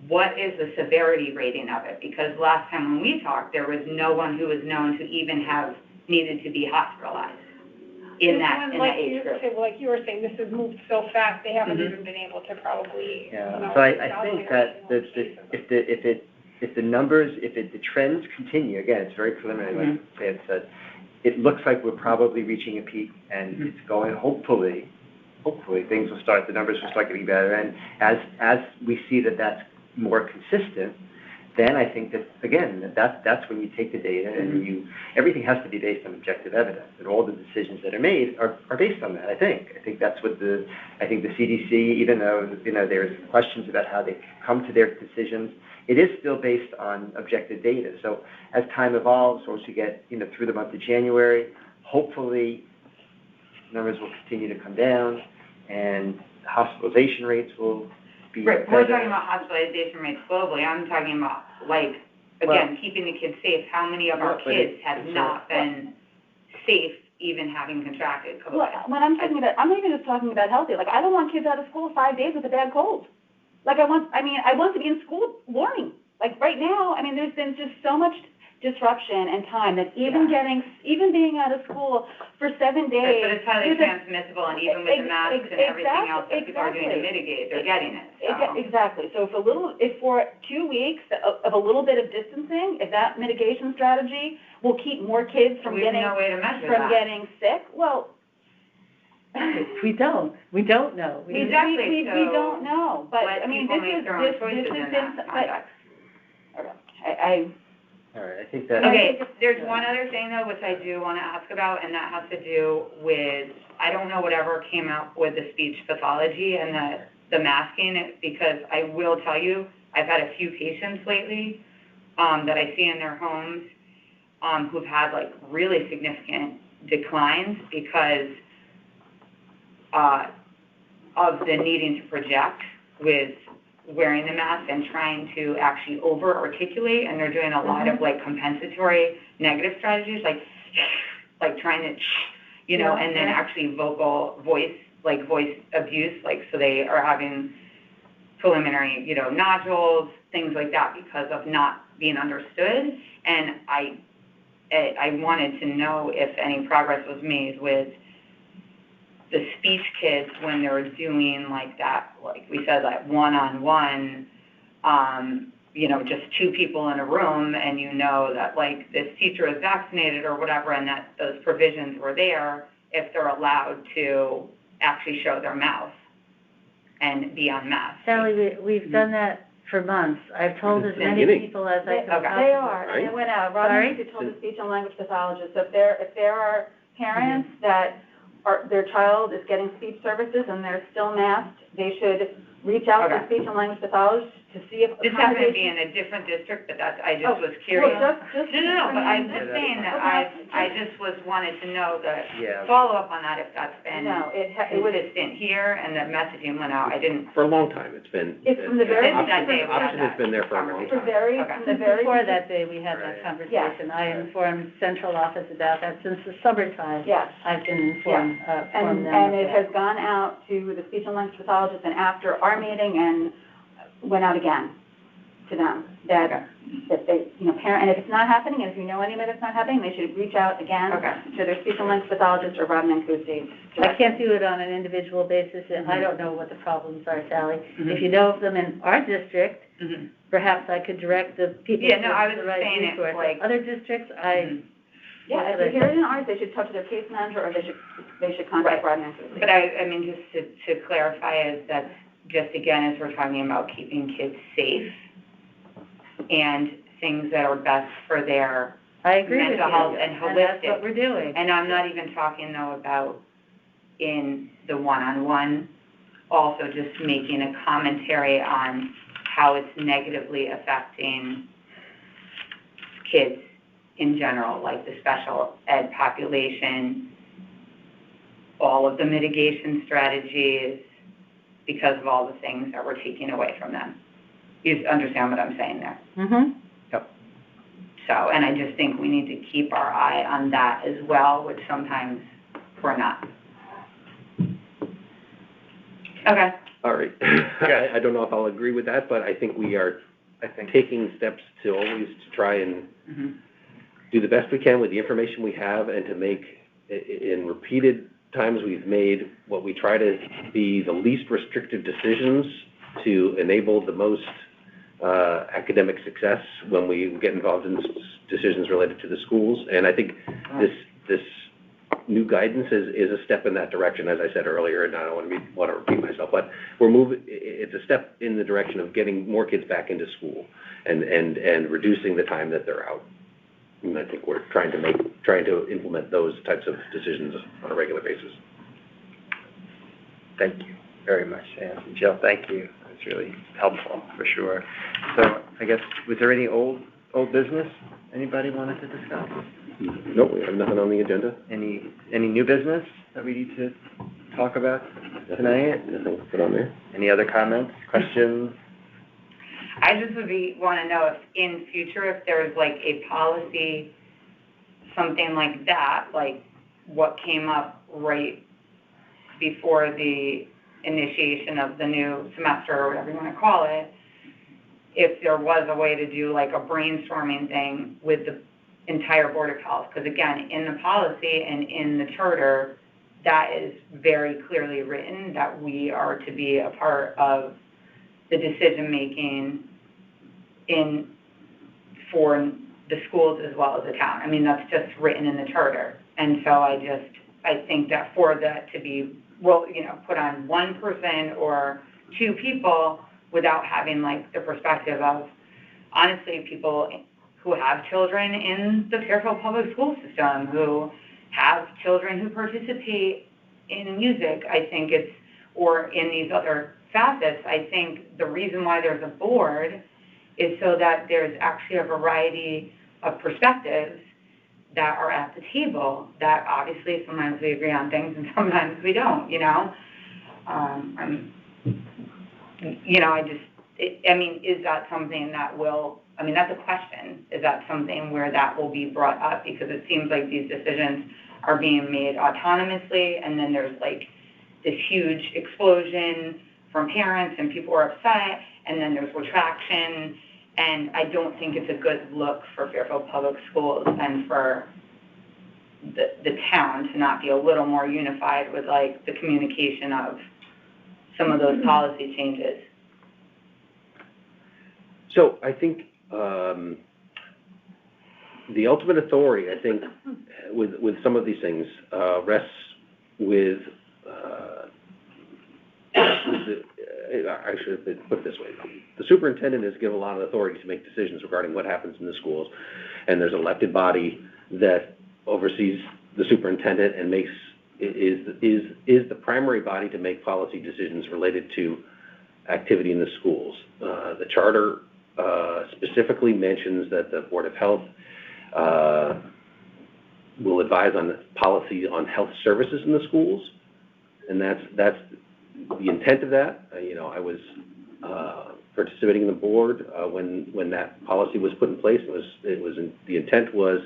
what is the severity rating of it? Because last time when we talked, there was no one who was known to even have needed to be hospitalized in that age group. Like you were saying, this has moved so fast, they haven't even been able to probably, Yeah. So I think that if the numbers, the trends continue, again, it's very preliminary, like Fran said, it looks like we're probably reaching a peak, and it's going, hopefully things will start, the numbers will start getting better, and as we see that that's more consistent, then I think that, again, that's when you take the data and everything has to be based on objective evidence, and all the decisions that are made are based on that, I think. I think that's what the CDC, even though, there's questions about how they come to their decisions, it is still based on objective data. So as time evolves, once you get, through the month of January, hopefully numbers will continue to come down, and hospitalization rates will be Right, we're better. talking about hospitalization rates globally, I'm talking about, like, again, keeping the kids safe, how many of our Well, but kids it- have it's not been safe even having contracted COVID? Well, when I'm talking about, I'm not even just talking about healthy, like, I don't want kids out of school 5 days with a bad cold. Like, I want to be in school learning. Like, right now, I mean, there's been just so much disruption and time that even being out of school for 7 days. Right, but it's highly with a- transmissible, and even with the masks and everything else that people are doing to Exactly. mitigate, they're getting it, so. Exactly, so if for 2 weeks of a little bit of distancing, if that mitigation strategy will keep more kids from We have getting, no way to measure that. sick, well, We don't know. Exactly, we so don't know, but, let I mean, people this make is, their own this choices has in been, that context. All right, I think that. I Okay, think it's- there's one other thing though, which I do wanna ask about, and that has to do with, I don't know whatever came out with the speech pathology and the masking, because I will tell you, I've had a few patients lately, that I see in their homes, who've had like really significant declines because, of the needing to project with wearing the mask and trying to actually over-articulate, and they're doing a lot of like compensatory negative strategies, like trying to, you know, and then actually voice abuse, like, so they are having preliminary, you know, nodules, things like that because of not being understood. And I wanted to know if any progress was made with the speech kids when they're doing like that, like we said, like one-on-one, you know, just 2 people in a room, and you know that like this teacher is vaccinated or whatever, and that those provisions were there, if they're allowed to actually show their mouth and be unmasked. Sally, we've done that for months. I've told as many Beginning. people as I can Okay. possibly. They are, and it went out. Sorry? Robin told the speech and language pathologist, so if there are parents that their child is getting speech services and they're still masked, they should reach out to Okay. the speech and language pathologist to see if This happened to be accommodation. in a different district, but that's, I just Oh, was curious. Well, just. No, but I'm Yeah, just that's saying that I just wanted to know the Yeah. follow-up on that, if that's been No, it was, consistent here, and the messaging went out, I didn't. For a long time, it's been. It's from the very- That day we had Option has that been there for a long for time. very, Okay. from the very. Before that day, we had that Right. conversation. I informed central office about that since the summertime. Yes. I've been informed, And, them and of it that. has gone out to the speech and language pathologist, and after our meeting, and went out again to them, that they, you know, and if it's not happening, and if you know anybody that's not happening, they should reach out again Okay. to their speech and language pathologist or Robin Mancusi. I can't do it on an individual basis, and I don't know what the problems are, Sally. If you know of them in our district, Mhm. perhaps I could direct the people Yeah, to no, I was the right saying it resource. like- Other districts, Mhm. Yeah, What if could they I hear say? it in ours, they should talk to their case manager, or they should contact Right. Robin Mancusi. But I mean, just to clarify, is that just again, as we're talking about keeping kids safe and things that are best for their, I agree with you. mental health and that's holistic. what we're doing. and I'm not even talking though about in the one-on-one, also just making a commentary on how it's negatively affecting kids in general, like the special ed population, all of the mitigation strategies, because of all the things that we're taking away from them. You understand what I'm saying there? Mm-hmm. So, and I just think we need to keep our eye on that as well, which sometimes we're not. Okay. All right. I don't know if I'll agree with that, but I think we are I think. taking steps to always to try and Mm-hmm. do the best we can with the information we have, and to make, in repeated times we've made what we try to be the least restrictive decisions to enable the most academic success when we get involved in decisions related to the schools. And I think this new guidance is a step in that direction, as I said earlier, and I don't want to repeat myself, but it's a step in the direction of getting more kids back into school and reducing the time that they're out. And I think we're trying to implement those types of decisions on a regular basis. Thank you very much, Sam. And Jill, thank you. It's really helpful, for sure. So I guess, was there any old business anybody wanted to discuss? No, we have nothing on the agenda. Any new business that we need to talk about? tonight? Nothing to put on there? Any other comments, questions? I just wanna know if in future, if there's like a policy, something like that, like what came up right before the initiation of the new semester, or whatever you wanna call it, if there was a way to do like a brainstorming thing with the entire Board of Health. Because again, in the policy and in the charter, that is very clearly written that we are to be a part of the decision-making for the schools as well as the town. I mean, that's just written in the charter. And so I think that for that to be, well, you know, put on one person or two people without having like the perspective of, honestly, people who have children in the Fairfield Public School System, who have children who participate in music, I think it's, or in these other facets, I think the reason why there's a board is so that there's actually a variety of perspectives that are at the table, that obviously sometimes we agree on things and sometimes we don't, you know? Is that something that will, that's a question. Is that something where that will be brought up? Because it seems like these decisions are being made autonomously, and then there's like this huge explosion from parents and people are upset, and then there's retraction, and I don't think it's a good look for Fairfield Public Schools and for the town to not be a little more unified with like the communication of some of those policy changes. So I think the ultimate authority, I think, with some of these things rests with I should put it this way. The superintendent is given a lot of authority to make decisions regarding what happens in the schools, and there's an elected body that oversees the superintendent and is the primary body to make policy decisions related to activity in the schools. The charter specifically mentions that the Board of Health will advise on policy on health services in the schools, and that's the intent of that. I was participating in the board when that policy was put in place. The intent was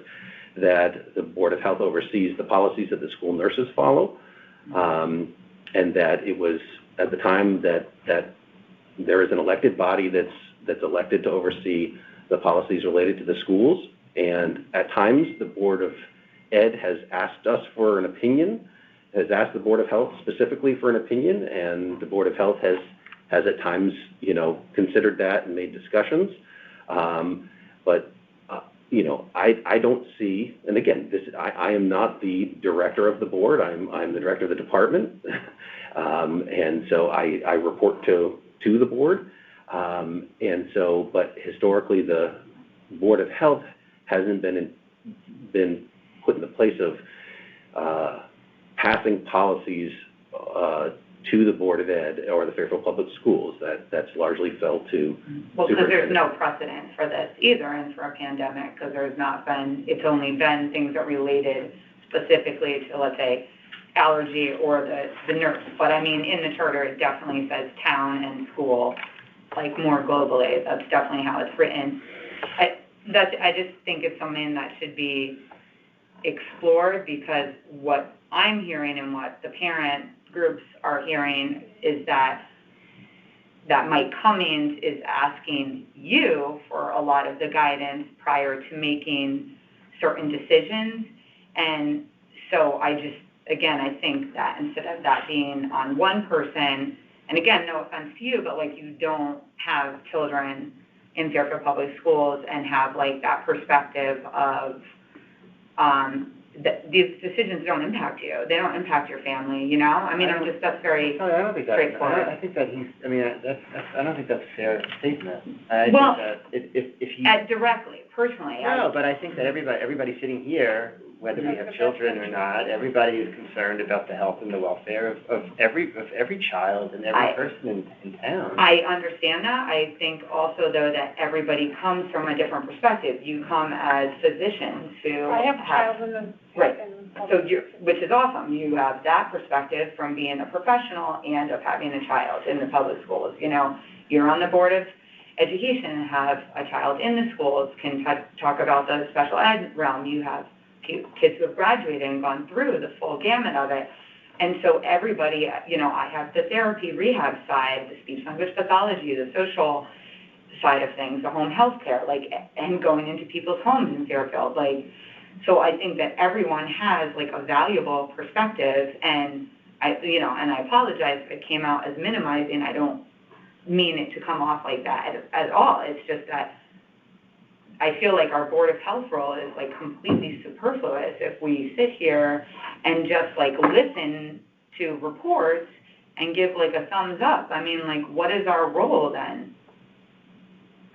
that the Board of Health oversees the policies that the school nurses follow, and that it was at the time that there is an elected body that's elected to oversee the policies related to the schools. And at times, the Board of Ed has asked us for an opinion, has asked the Board of Health specifically for an opinion, and the Board of Health has at times, considered that and made discussions. But I don't see, and again, I am not the director of the board. I'm the director of the department, and so I report to the board. But historically, the Board of Health hasn't been put in the place of passing policies to the Board of Ed or the Fairfield Public Schools. That's largely fell to Well, because there's no precedent for this either, and for a pandemic, because it's only been things that related specifically to, let's say, allergy or the nurse. But in the charter, it definitely says town and school, like more globally. That's definitely how it's written. I just think it's something that should be explored, because what I'm hearing and what the parent groups are hearing is that Mike Cummings is asking you for a lot of the guidance prior to making certain decisions. And so I think that instead of that being on one person, and again, no offense to you, but like you don't have children in Fairfield Public Schools and have like that perspective of these decisions don't impact you. They don't impact your family, that's very straightforward. I think that I don't think that's a fair statement. Well, think that if you... directly, personally. No, but I think that everybody sitting here, whether we have children or not, everybody is concerned about the health and the welfare of every child and every person in town. I understand that. I think also, though, that everybody comes from a different perspective. You come as physicians who I have a child in the public. So which is awesome, you have that perspective from being a professional and of having a child in the public schools, you know. You're on the Board of Education and have a child in the schools, can talk about the special ed realm. You have kids who have graduated and gone through the full gamut of it. And so everybody, you know, I have the therapy rehab side, the speech language pathology, the social side of things, the home health care, like, and going into people's homes in Fairfield, like, so I think that everyone has like a valuable perspective, and I apologize if it came out as minimizing. I don't mean it to come off like that at all. It's just that I feel like our Board of Health role is like completely superfluous if we sit here and just like listen to reports and give like a thumbs up. I mean, like, what is our role then?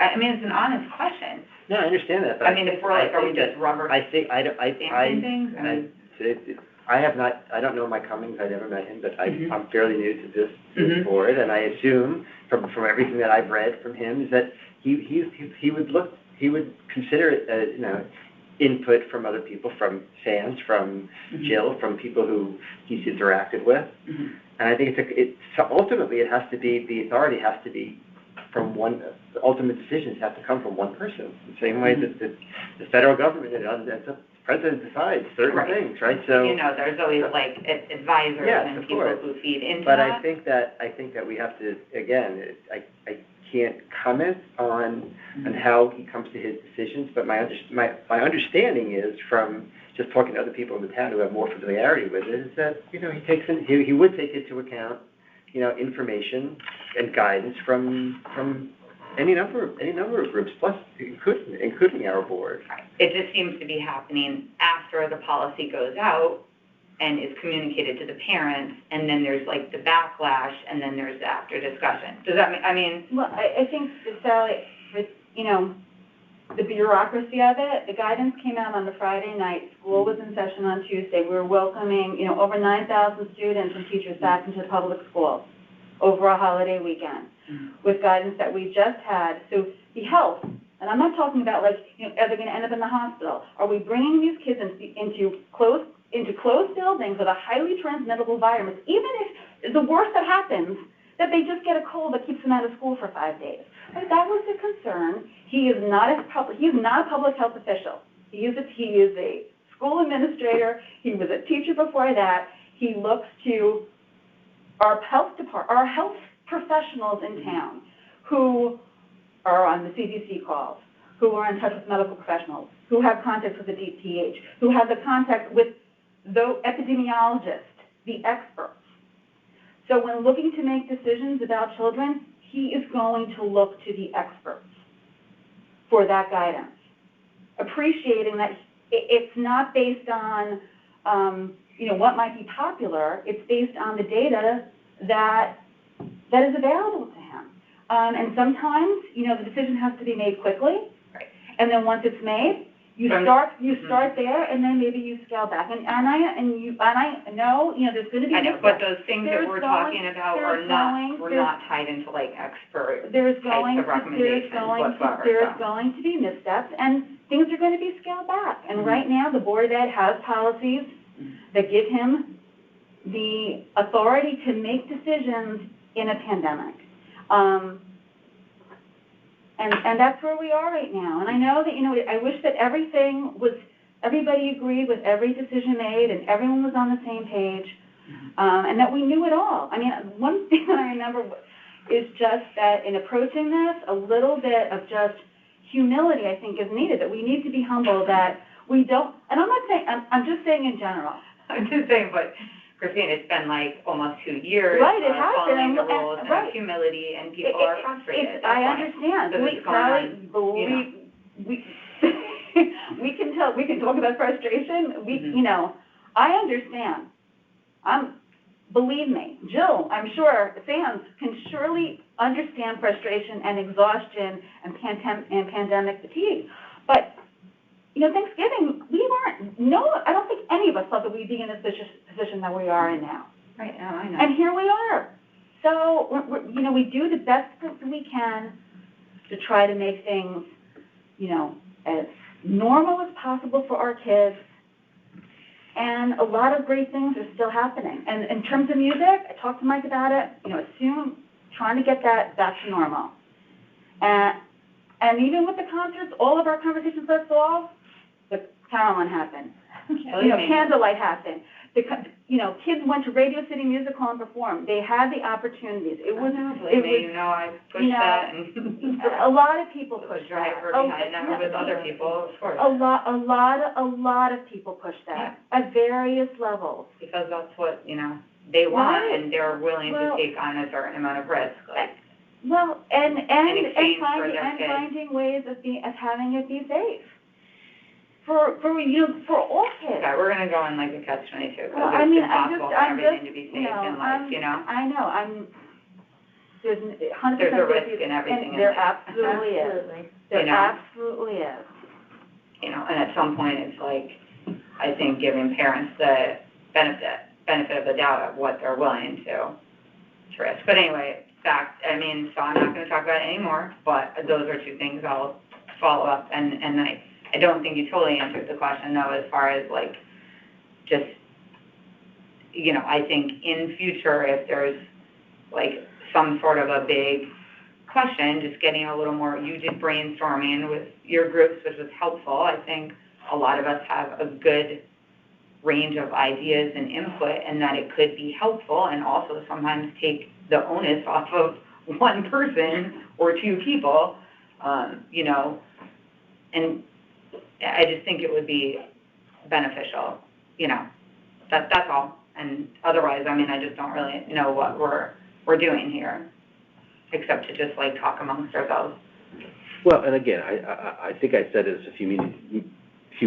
I mean, it's an honest question. No, I understand that, but I mean, if we're like, are we just rubber stamping things? I don't know Mike Cummings, I never met him, but I'm fairly new to this board, and I assume from everything that I've read from him is that he would consider it, you know, input from other people, from Sands, from Jill, from people who he's interacted with, and I think ultimately it has to be, the authority has to be from one, the ultimate decisions have to come from one person, the same way that the federal government, the president decides certain things, right? So, you know, there's always like advisors and people who feed into but that. I think that we have to, again, I can't comment on how he comes to his decisions, but my understanding is, from just talking to other people in the town who have more familiarity with it, is that, you know, he would take into account, you know, information and guidance from any number of groups, plus including our board. It just seems to be happening after the policy goes out and is communicated to the parents, and then there's like the backlash, and then there's the after discussion. Does that mean, Well, I think, Sally, with, you know, the bureaucracy of it, the guidance came out on the Friday night, school was in session on Tuesday, we were welcoming, you know, over 9,000 students and teachers back into the public schools over a holiday weekend, with guidance that we just had. So the health, and I'm not talking about like, you know, are they going to end up in the hospital? Are we bringing these kids into closed buildings with a highly transmittable virus, even if the worst that happens, that they just get a cold that keeps them out of school for 5 days? Right, that was the concern. He is not a public health official. He is a school administrator. He was a teacher before that. He looks to our health professionals in town who are on the CDC calls, who are in touch with medical professionals, who have contacts with the DPH, who have the contact with the epidemiologists, the experts. So when looking to make decisions about children, he is going to look to the experts for that guidance, appreciating that it's not based on, you know, what might be popular. It's based on the data that is available to him. And sometimes, you know, the decision has to be made quickly. Right. And then once it's made, you start there, and then maybe you scale back. And I know, you know, there's going to be. I know, but those things that we're talking about are not tied into like expert types of recommendations whatsoever. There's going to be missteps, and things are going to be scaled back. And right now, the Board of Ed has policies that give him the authority to make decisions in a pandemic. And that's where we are right now. And I know that, you know, I wish that everybody agreed with every decision made and everyone was on the same page, and that we knew it all. I mean, one thing that I remember is just that in approaching this, a little bit of just humility, I think, is needed, that we need to be humble, that we don't, and I'm not saying, I'm just saying in general. I'm just saying, but Christine, it's been like almost 2 years. Right, it has been. Following the rules and have humility, and people are frustrated. I understand. We can talk about frustration. You know, I understand. Believe me, Jill, I'm sure, Sands can surely understand frustration and exhaustion and pandemic fatigue. But, you know, Thanksgiving, I don't think any of us thought that we'd be in this position that we are in now. Right, now I know. And here we are. So, you know, we do the best that we can to try to make things, you know, as normal as possible for our kids. And a lot of great things are still happening. And in terms of music, I talked to Mike about it, trying to get that back to normal. And even with the concerts, all of our conversations last fall, the Carillon happened. Candlelight happened. Kids went to Radio City Music Hall and performed. They had the opportunities. I pushed that and. A lot of people pushed Drive that. her behind that with other people, of course. A lot of people pushed that at various levels. Because that's what, they want, Right. and they're willing to Well- take on a certain amount of risk, like. Well, and exchange for finding, their kids. finding ways of having it be safe. For all kids. Okay, we're gonna go in like a catch-22, Well, because it's impossible for everything to be safe in life, I know, there's 100% There's a risk safety, in everything and in there life. absolutely is. Absolutely. There You know? absolutely is. And at some point, it's like, I think giving parents the benefit of the doubt of what they're willing to risk. But anyway, so I'm not gonna talk about it anymore, but those are two things I'll follow up, and I don't think you totally answered the question, though, as far as, like, just, I think in future, if there's, like, some sort of a big question, just getting a little more, you did brainstorming with your groups, which was helpful. I think a lot of us have a good range of ideas and input, and that it could be helpful, and also sometimes take the onus off of one person or two people, and I just think it would be beneficial, that's all. And otherwise, I just don't really know what we're doing here, except to just like talk amongst ourselves. Well, and again, I think I said this a few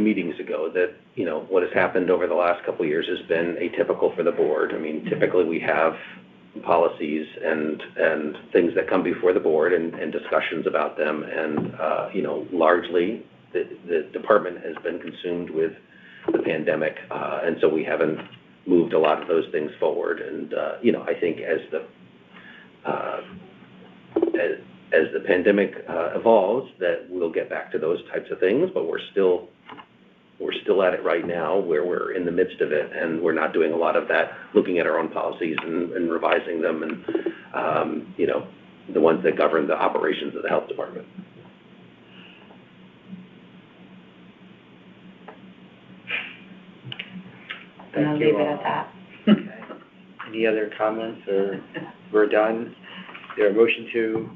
meetings ago, that, what has happened over the last couple of years has been atypical for the board. Typically we have policies and things that come before the board and discussions about them, and, largely the department has been consumed with the pandemic, and so we haven't moved a lot of those things forward. And, I think as the pandemic evolves, that we'll get back to those types of things, but we're still at it right now, where we're in the midst of it, and we're not doing a lot of that, looking at our own policies and revising them, and, the ones that govern the operations of the health department. And I'll Thank you leave it all. at that. Okay. Any other comments, or we're done? Is there a motion to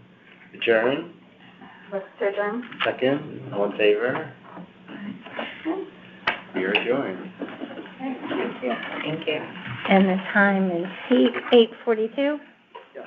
adjourn? Let's adjourn. Second, all in favor? We are adjourned. Thank you. And the time is 8:42? Yeah.